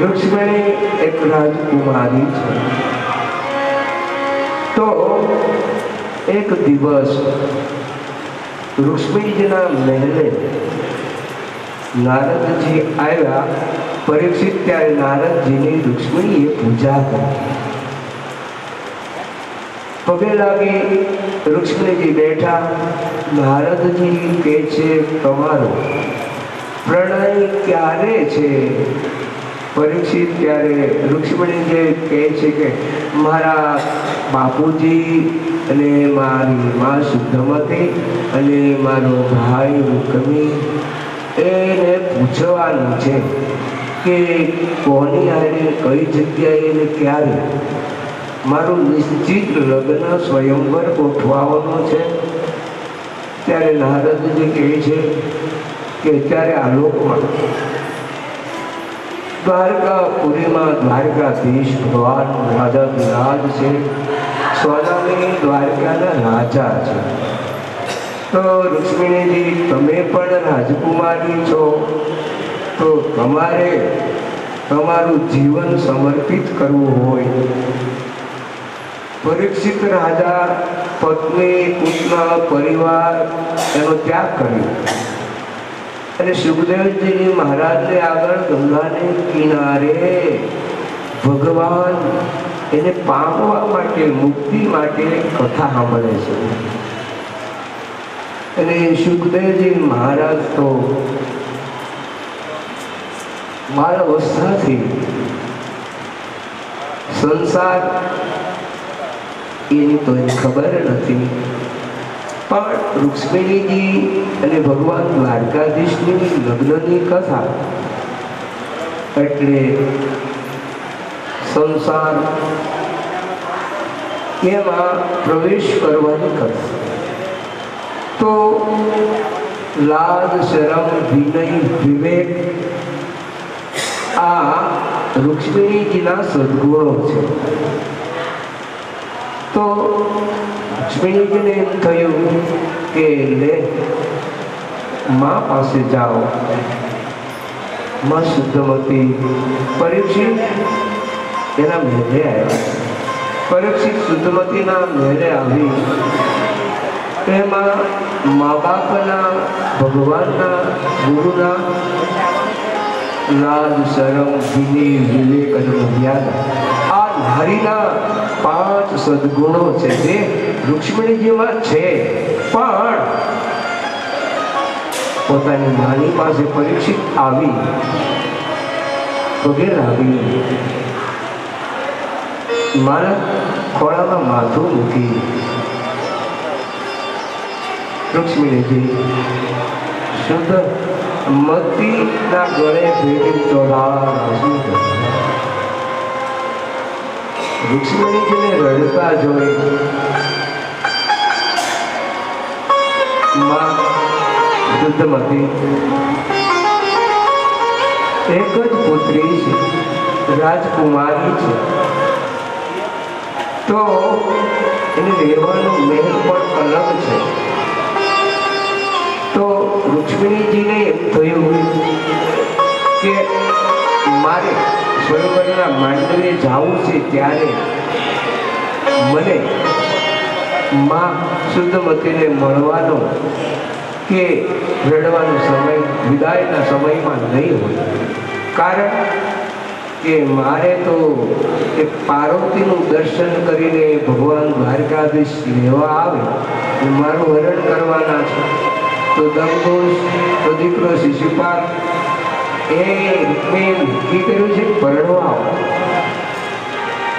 રૂક્ષ્મણી એક રાજકુમારી છે. તો એક દિવસ રૂક્ષ્મણીજીના મહેલે નારદજી આવ્યા. પરીક્ષિત ત્યારે નારદજીની રૂક્ષ્મણીએ પૂજા કરી, પગે લાગી રૂક્ષ્મણીજી બેઠા. નારદજી કહે છે તમારો પ્રણય ક્યારે છે? પરીક્ષિત ત્યારે રૂક્ષ્મણીજી કહે છે કે મારા બાપુજી અને મારી મા શુદ્ધમતી અને મારો ભાઈ રૂકમી એને પૂછવાનું છે કે કોની હારે કઈ જગ્યાએ ને ક્યારે મારું નિશ્ચિત લગ્ન સ્વયંવર ગોઠવાવાનો છે. ત્યારે નારદજી કહે છે કે ત્યારે આલોકમાં દ્વારકાપુરીમાં દ્વારકાધીશ ભગવાન રાજાધિરાજ છે, સ્વનામી દ્વારકાના રાજા છે. તો રૂક્ષ્મણીજી તમે પણ રાજકુમારી છો, તો તમારે તમારું જીવન સમર્પિત કરવું હોય. પરીક્ષિત રાજા પત્ની પુત્ર પરિવાર એનો ત્યાગ કર્યો અને સુખદેવજી મહારાજને આગળ ગંગાને કિનારે ભગવાન એને પામવા માટે મુક્તિ માટે કથા સાંભળે છે. અને સુખદેવજી મહારાજ તો બાળ અવસ્થાથી સંસાર એની તો ખબર નથી, પણ રૂક્ષ્મણીજી અને ભગવાન દ્વારકાધીશની લગ્નની કથા એટલે સંસાર એમાં પ્રવેશ કરવાની કથા. તો લાજ શરમ વિનય વિવેક આ રૂક્ષ્મણીજીના સદગુણો છે. તો રૂક્ષ્મણીજીને એમ થયું કે લે મા પાસે જાઓ. માં શુદ્ધમતી પરીક્ષિત એના મહેલે આવ્યા. પરીક્ષિત શુદ્ધમતીના મહેલે આવી એમાં મા બાપના ભગવાનના ગુરુના લાજ શરમ વિનય વિવેક અને મર્યાદા આ નારીના 5 સદગુણો છે જે રૂક્ષ્મણીજીમાં છે. પણ પોતાની નાની પાસે પરીક્ષિત આવી પગે લાગી મારા ખોળામાં માથું મૂકી રૂક્ષ્મણીજી શુદ્ધ મતીના ગળે ભેટી ચોરાવી. રૂક્ષ્મણીજીને રડતા જોઈ માં શુદ્ધમતી એક જ પુત્રી છે, રાજકુમારી છે, તો એને રહેવાનું મહેલ પણ અલગ છે. તો રૂક્ષ્મણીજીને એમ થયું કે મારે સ્વયંવરના માંડવે જવું છે, ત્યારે મને માં શુદ્ધમતીને મળવાનો કે રડવાનો સમય વિદાયના સમયમાં નહીં હોય. કારણ કે મારે તો એક પાર્વતીનું દર્શન કરીને ભગવાન દ્વારકાધીશ લેવા આવે મારું હરણ કરવાના છે. તો દમદોષ તો દીકરો શિશુપાલ એ મેં નક્કી કર્યું છે પરણવા આવો.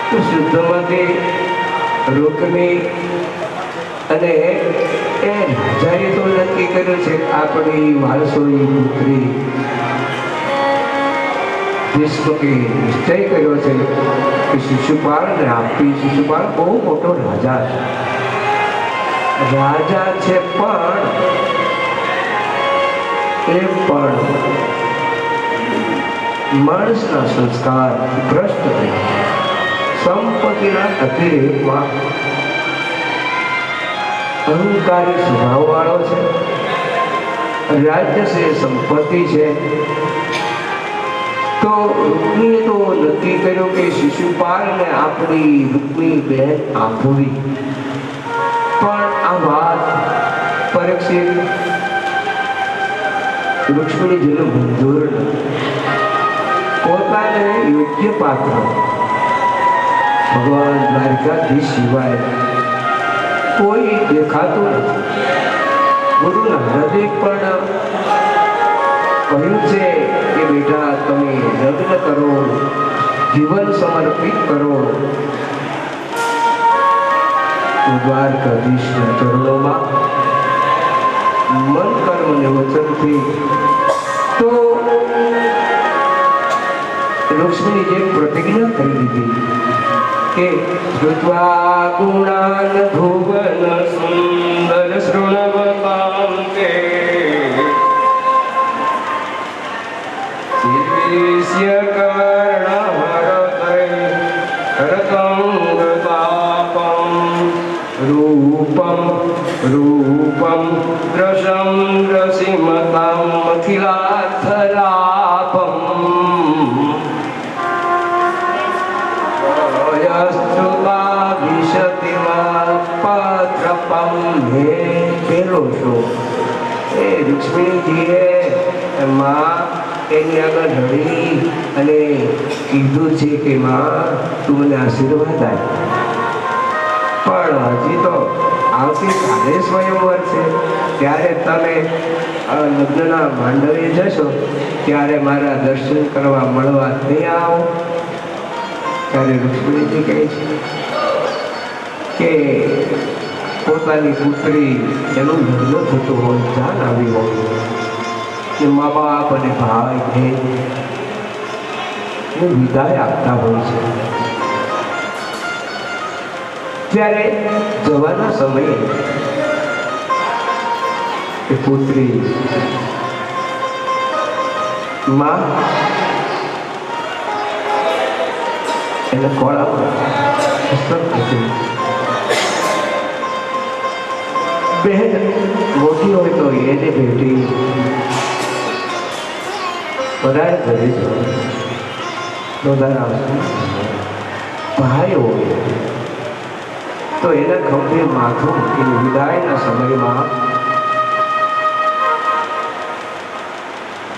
તો શુદ્ધમતી રૂકમી અને એ રાજાએ તો નક્કી કર્યું છે આપણી વારસોની પુત્રી ભીષ્મકે નિશ્ચય કર્યો છે કે શિશુપાળને આપી. શિશુપાળ બહુ મોટો રાજા છે, રાજા છે પણ માણસના સંસ્કાર ભ્રષ્ટ થયા, સંપત્તિના અતિરેકમાં અહંકારી સ્વભાવ વાળો છે. રાજ્ય છે, સંપત્તિ છે. તો રૂકમીએ તો નક્કી કર્યું કે શિશુપાલને આપણી રૂકમી બેન આપવી. પણ આ વાત પરીક્ષિત રૂક્ષ્મણીજીને મંજૂર નથી. પોતાને યોગ્ય પાત્ર ભગવાન દ્વારકાધીશ સિવાય કોઈ દેખાતું નથી. ગુરુના હૃદય પણ કહ્યું છે કે બેટા તમે લગ્ન કરો, જીવન સમર્પિત કરો. દ્વારકાધીશના ચરણોમાં મન કર્મ ને વચનથી તો લક્ષ્મીજીએ પ્રતિજ્ઞા કરી દીધી કે શ્રુત્વા ગુણાન ભુવન સુંદર શૃણવતાં તે શિર્વિષ્ય કર્ણહરતંગતાપં રૂપમ રૂપમ રસમ રસિમતાં અખિલાર્થલાપમ પત્રપમ હે પેલો છો. એ રૂક્ષ્મણીજીએ માં એની આગળ ઢળી અને કીધું છે કે માં તું મને આશીર્વાદ આપ. પણ હજી તો આવતીકાલે સ્વયંવર છે, ત્યારે તમે લગ્નના માંડવે જશો ત્યારે મારા દર્શન કરવા મળવા નહીં આવો. ત્યારે રૂક્ષ્મણીજી કહે છે કે પોતાની પુત્રી એનું લગ્ન થતું હોય, જાન આવી હોય, મા બાપ અને ભાઈ બહેન વિદાય આપતા હોય છે. ત્યારે જવાના સમયે એ પુત્રી માં એને ખોળામાં બહેન મોટી હોય તો એને ભેટી વધારે ઘરે જવા ભાઈ હોય તો એના ખંભે માથું મૂકીને વિદાયના સમયમાં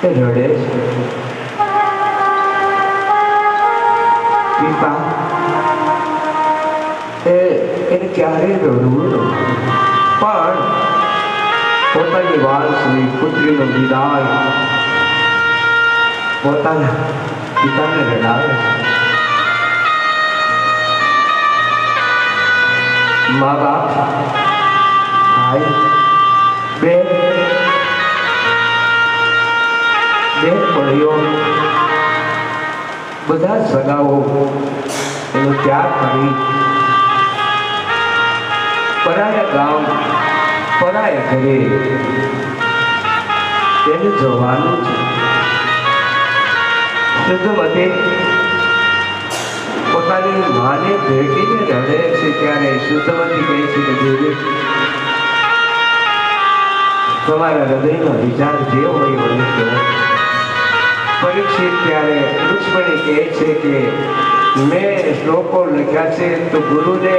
એ રડે છે. પિતા એને ક્યારેય રડવું નથી, પણ પોતાની વાલસી પુત્રીનો વિદાય પોતાના પિતાને રડાવે છે. મા બાપ, ભાઈ, બેનપણીઓ બધા સગાઓ એનો ત્યાગ કરી પરાયા ગામ પરાયા ઘરે એને જવાનું છે. શુદ્ધમતી પોતાની માને ભેટીને રડે છે ત્યારે શુદ્ધમતી કહે છે કે દેવી તમારા હૃદયનો વિચાર જે હોય મને કહો. પરીક્ષિત ત્યારે રૂક્ષ્મણી કહે છે કે મેં શ્લોકો લખ્યા છે તો ગુરુને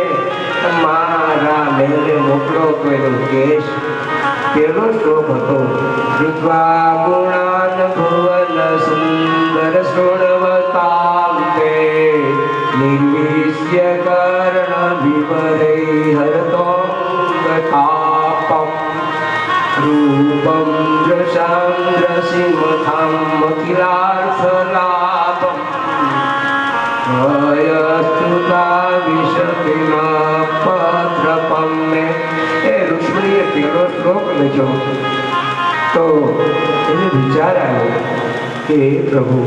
મારા મહેલે મોકલો તો એનો કેશ પહેલો શ્લોક હતો શ્રુત્વા ગુણાન ભુવન સુંદર શૃણવતાં તે નિર્વિશ્ય કર્ણ વિવરે હરતોંગતાપમ રૂપમ રસાંદ્રસિમથાં અખિલાર્થલાપમ ભયસ્તુતા વિશતિના પત્રપમ. એ ઋષિએ પેલો શ્લોક લખ્યો તો એને વિચાર આવ્યો કે પ્રભુ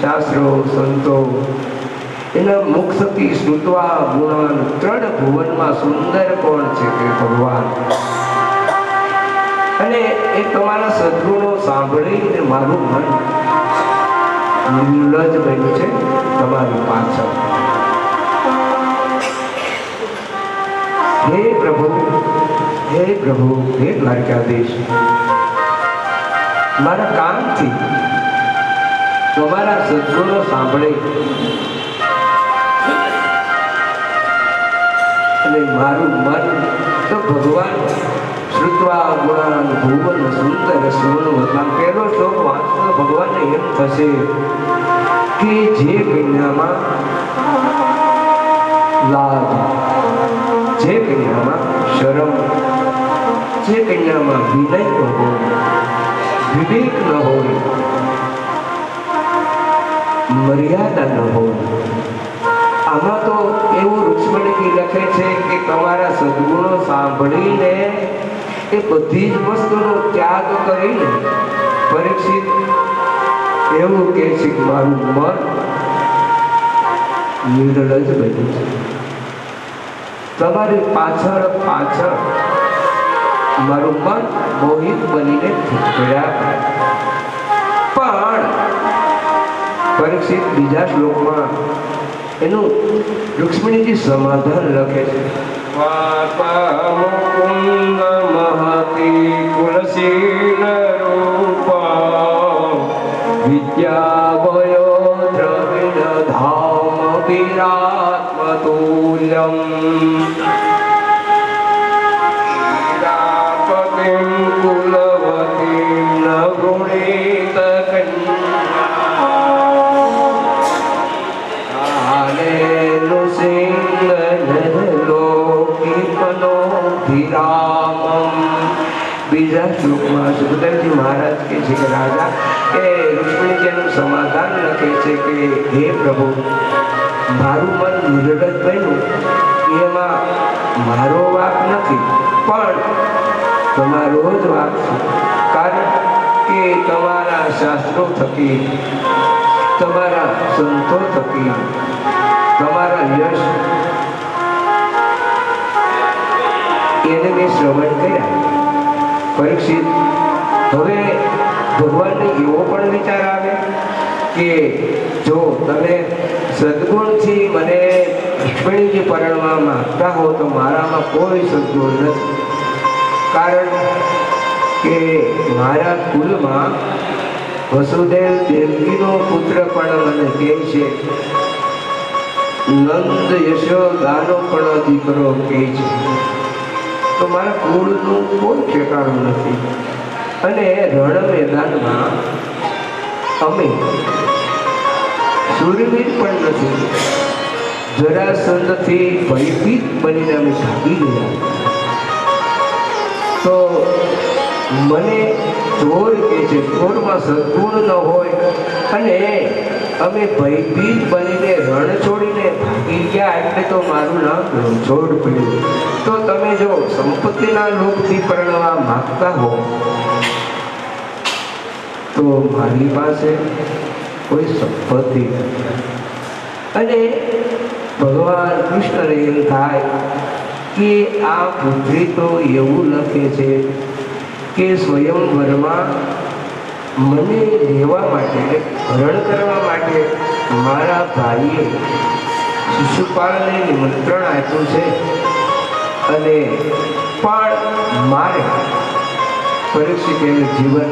શાસ્ત્રો સંતો એના મુખ થકી શ્રુત્વા ગુણાન ત્રણ ભુવનમાં સુંદર કોણ છે કે ભગવાન. અને એ તમારા સદગુણો સાંભળીને મારું મન નિર્લજ બન્યું છે તમારી પાછળ. હે પ્રભુ, હે પ્રભુ, હે દ્વારકાધીશ, મારા કામથી તમારા સદગુણો સાંભળી અને મારું મન તો ભગવાન શ્રુત્વા ગુણાન ભુવન સુંદર સુવર્ણ. પહેલો શ્લોક વાંચતો ભગવાનને એમ થશે કે જે કન્યામાં લાજ, જે કન્યામાં શરમ, જે કન્યામાં વિનય ન હોય, વિવેક ન હોય, મર્યાદા ન હોય. આમાં તો એવું રુક્ષ્મણી લખે છે કે તમારા સદગુણો સાંભળીને એ બધી જ વસ્તુનો ત્યાગ કરીને પરીક્ષિત એવું કહે છે કે મારું મન નિર્લજ બન્યું છે. તમારી પાછળ પાછળ મારું મન મોહિત બનીને ફર્યા. પણ પરીક્ષિત બીજા શ્લોકમાં એનું રુક્ષ્મણીજી સમાધાન લખે છે. મુકુંદ મહતી કુલશીલ રૂપા વિદ્યાવયો દ્રવિડ ધામ વિરાત્મતુલ્યમ વિરાપતિમ કુલવતીમ ન ગૃણીત બીજા શ્લોકમાં સુખદેવજી મહારાજ કહે છે કે રાજા એ રુક્ષ્મણીજીનું સમાધાન લખે છે કે હે પ્રભુ, મારું મન નિર્લજ બન્યું એમાં મારો વાક નથી, પણ તમારો જ વાક છે. કારણ કે તમારા શાસ્ત્રો થકી, તમારા સંતો થકી, તમારા યશ એને મેં શ્રવણ કર્યા. પરીક્ષિત, હવે ભગવાનને એવો પણ વિચાર આવે કે જો તમે સદગુણથી મને રુક્ષ્મણીજી પરણવા માંગતા હો તો મારામાં કોઈ સદગુણ નથી. કારણ કે મારા કુલમાં વસુદેવ દેવકીનો પુત્ર પણ મને કહે છે, નંદ યશોદાનો પણ દીકરો કહે છે. તો મારા કુળનું કોઈ ઠેકાણું નથી. અને રણ મેદાનમાં અમે શૂરવીર પણ નથી. જરાસંધથી ભયભીત બનીને અમે ભાગી ગયા. તો મને ચોર કહે છે, ચોરમાં સદગુણ ન હોય અને અમે ભયભીત બનીને રણ છોડીને ભાગી ગયા એટલે તો મારું નામ રણછોડ પડ્યું. તો તમે જો સંપત્તિના લોભથી પરણવા માંગતા હો તો મારી પાસે કોઈ સંપત્તિ નથી. અને ભગવાન કૃષ્ણને એમ થાય કે આ પૃથ્વી તો એવું લખે છે કે સ્વયંવરમાં મને લેવા માટે, હરણ કરવા માટે મારા ભાઈએ શિશુપાલને નિમંત્રણ આપ્યું છે. અને પણ મારે પરીક્ષિત એનું જીવન,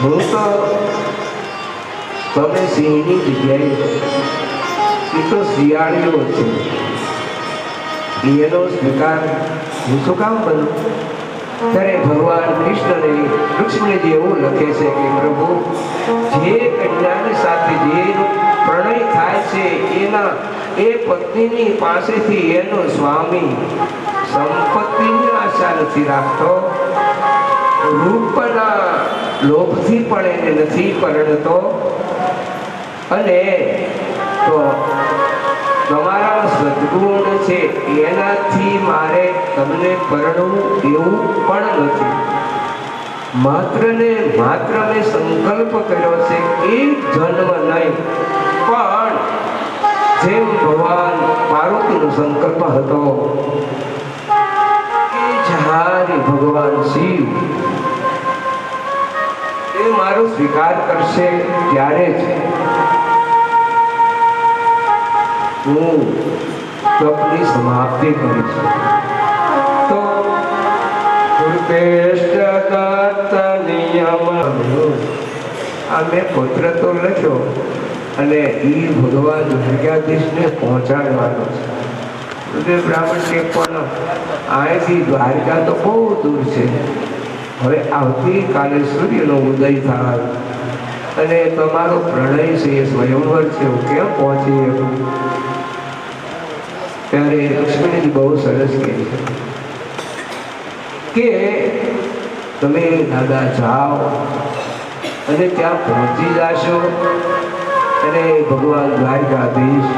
હું તો તમે સિંહની જગ્યાએ, એ તો શિયાળીઓ છે, એનો સ્વીકાર હું શું કામ કરું? ત્યારે ભગવાન કૃષ્ણને રુક્ષ્મણીજી એવું લખે છે કે પ્રભુ, જે કન્યાની સાથે જેનો પ્રણય થાય છે એના એ પત્નીની પાસેથી એનો સ્વામી સંપત્તિની આશા નથી રાખતો, રૂપના લોભથી પણ એને નથી પરણતો. અને તો તમારા સદગુણ છે એનાથી મારે તમને પરણવું એવું પણ નથી. માત્ર ને માત્ર મેં સંકલ્પ કર્યો છે એક જન્મ નહીં, પણ જેમ ભગવાન પાર્વતીનો સંકલ્પ હતો કે જ્યારે ભગવાન શિવ એ મારો સ્વીકાર કરશે ત્યારે જ હું તપની સમાપ્તિ કરીશ. તો પૂર્વેષ્ટ દત્ત નિયમ આ મેં પત્ર તો લખ્યો અને એ ભગવાન દ્વારકાધીશને પહોંચાડવાનો છે. હૃદય બ્રાહ્મણ કે પણ અહીંથી દ્વારકા તો બહુ દૂર છે. હવે આવતીકાલે સૂર્યનો ઉદય થાય અને તમારો પ્રણય છે, સ્વયંવર છે, હું કેમ પહોંચી શકું? ત્યારે લક્ષ્મીજી બહુ સરસ કહે છે કે તમે દાદા જાઓ અને ત્યાં પહોંચી જશો અને ભગવાન દ્વારકાધીશ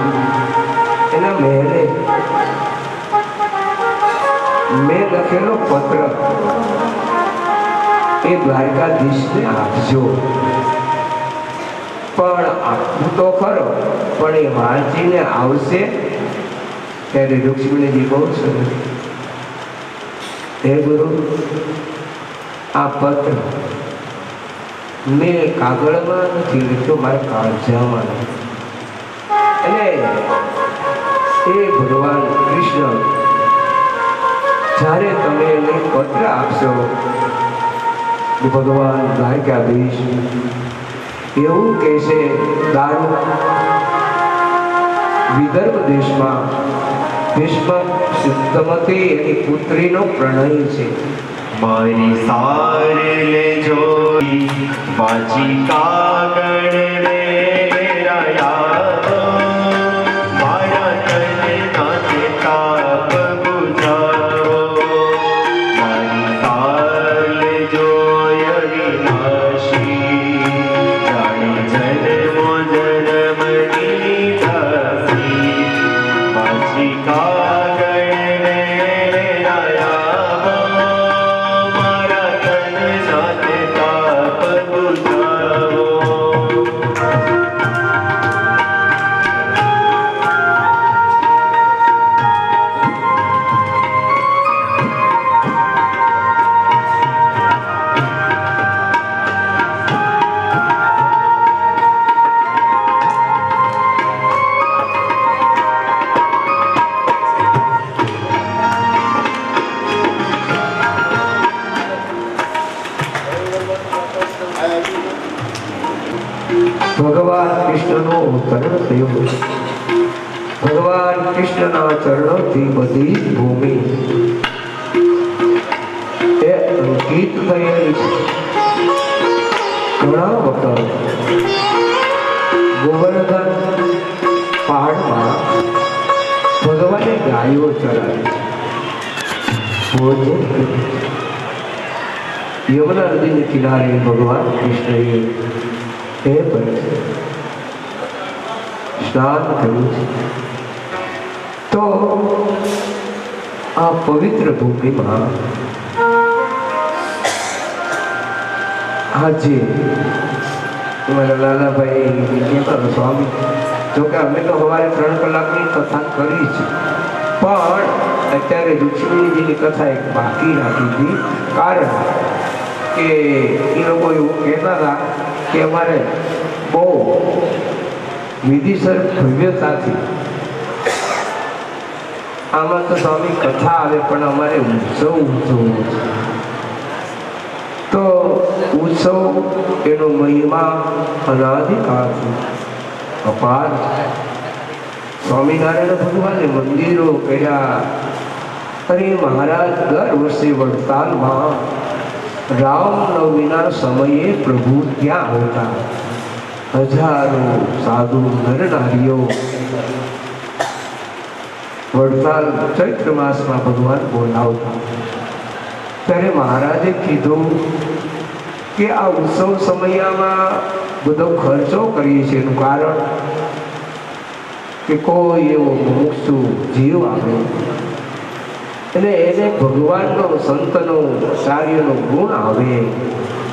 એના મહેલે મેં લખેલો પત્ર એ દ્વારકાધીશને આપજો. પણ આપવું તો ખરો, પણ એ વાંચીને આવશે ત્યારે રૂક્ષ્મણીજી બહુ સરસ, હે ગુરુ આ પત્ર મેં કાગળમાં નથી લખ્યો, મારા કાળજામાં. અને એ ભગવાન કૃષ્ણ જ્યારે તમે એને પત્ર આપશો, ભગવાન દ્વારકાધીશ એવું કહેશે, દારૂ વિદર્ભ દેશમાં ભીષ્મ સિદ્ધમતી એની પુત્રીનો પ્રણય છે. મારી સાર લેજો વાંચી કાગળ વેરાયા, મારા તને નાથે તાપ બુઝાવો. મારી સાર લેજો અવિનાશી, જાણે જન્મો જન્મની દાસી. વાંચી કાગળ વેરાયા, મારા તને નાથે તાપ બુઝાવો. ભગવાન કૃષ્ણનો અવતરણ થયો. ભગવાન કૃષ્ણના ચરણોથી બધી જ ભૂમિ એ અંકિત થયેલી છે. ઘણા વખત ગોવર્ધન પહાડમાં ભગવાને ગાયો ચરાવી છે. યમુના નદીને કિનારે ભગવાન કૃષ્ણએ એ પર સ્નાન કર્યું છે. તો આ પવિત્ર ભૂમિમાં આજે મારા લાલાભાઈ કહેતા સ્વામી, જોકે અમે તો સવારે 3 કલાકની કથા કરી છે, પણ અત્યારે રૂક્ષ્મણીજીની કથા એક બાકી રાખી હતી. કારણ કે એ લોકો એવું કહેતા હતા કે અમારે બહુ વિધિસર ભવ્યતાથી આમાં તો સ્વામી કથા આવે, પણ અમારે ઉત્સવ ઉજવવો છે. તો ઉત્સવ એનો મહિમા અનાદિકાળથી અપાર. સ્વામિનારાયણ ભગવાને મંદિરો કર્યા. અરે મહારાજ દર વર્ષે વડતાલમાં રામનવમીના સમયે પ્રભુ ત્યાં હોતા. હજારો સાધુ નર નારીઓ વડતાલ ચૈત્ર માસમાં ભગવાન બોલાવતા. ત્યારે મહારાજે કીધું કે આ ઉત્સવ સમયમાં બધો ખર્ચો કરીએ છીએ, એનું કારણ કે કોઈ એવો મુમુક્ષુ જીવ આવે અને એને ભગવાનનો સંતનો કાર્યનો ગુણ આવે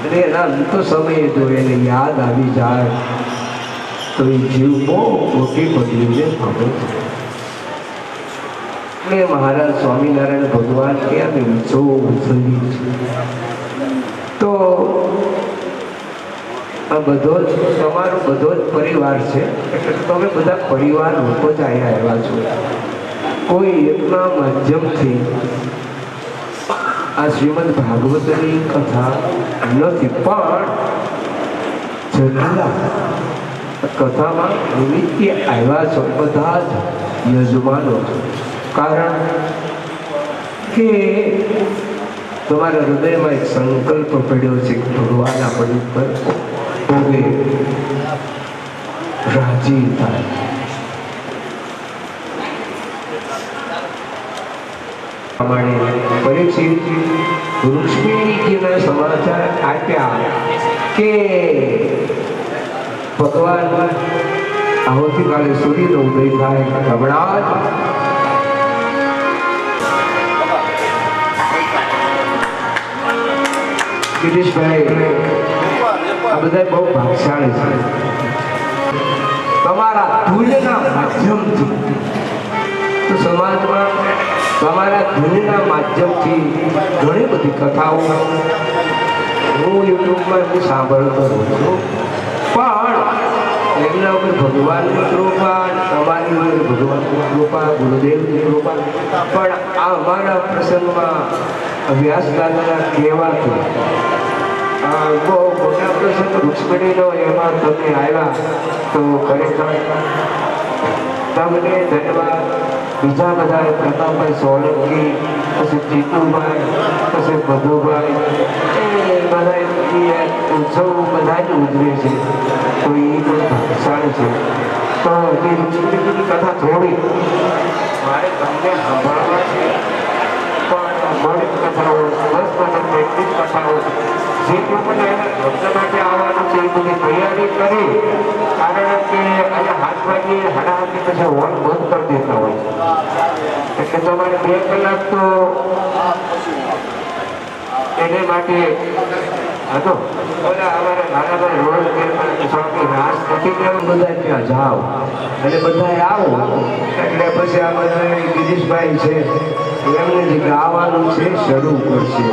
અને એના અંત સમયે જો એને યાદ આવી જાય તો એ જીવ બહુ મોટી પગલીને પામે છે. એટલે મહારાજ સ્વામિનારાયણ ભગવાન ક્યાં વિચો ઉછળી છે. તો આ બધો જ તમારો બધો જ પરિવાર છે. એટલે તમે બધા પરિવાર લોકો જ અહીંયા આવ્યા છો. કોઈ એકના માધ્યમથી આ શ્રીમદ ભાગવતની કથા નથી, પણ જેટલા કથામાં નિમિત્તે આવ્યા છો બધા જ યજમાનો છો. કારણ કે તમારા હૃદયમાં એક સંકલ્પ પડ્યો છે કે ભગવાન આપણી ઉપર ભોગે રાજી થાય. પરીક્ષિત ઋષિજીના સમાચાર આપ્યા કે ભગવાન આવતીકાલે સૂર્યનો ઉદય થાય હમણાં જ ગિરીશભાઈ આ બધા બહુ ભાગશાળી છે. તમારા ધૂળના માધ્યમથી તો સમાજમાં તમારા ધૂળના માધ્યમથી ઘણી બધી કથાઓ હું યુટ્યુબમાં સાંભળતો હોઉં છું, પણ એમના ઉપર ભગવાનની કૃપા, તમારી ઉપર ભગવાનની કૃપા, ગુરુદેવની કૃપા, પણ આ અમારા પ્રસંગમાં વ્યાસદાદાના કહેવાથી બહુ મોટા પ્રસંગ રૂક્ષ્મણીનો એમાં તમે આવ્યા તો ખરેખર તમને ધન્યવાદ. બીજા બધા પ્રતાપભાઈ સોલંકી, પછી જીતુભાઈ, પછી મધુભાઈ, એ બધા ઉત્સવ બધા જ ઉજવે છે. તો એ પણ ભાગશાળી છે. તો એ રૂક્ષ્મણીની કથા થોડી મારે તમને સાંભળવા છે, પણ ગણિત કથાઓ, 10 પ્રેક્ટિસ કથાઓ જે લોકોને ભક્ત માટે આવવાનું છે એ બધી તૈયારી કરી. કારણ કે આજે 7 વાગે 8:30 પછી હોલ બંધ કરી દેતા હોય છે. એટલે તમારે 2 કલાક તો એને માટે હતો. ઓલા અમારા નાનાભાઈ રોડ સ્વામી રાસ નથી કેવું બધા ત્યાં જાઓ અને બધા આવો. એટલે પછી આ બધા ગિરીશભાઈ છે એમને જે ગાવાનું છે શરૂ કરશે.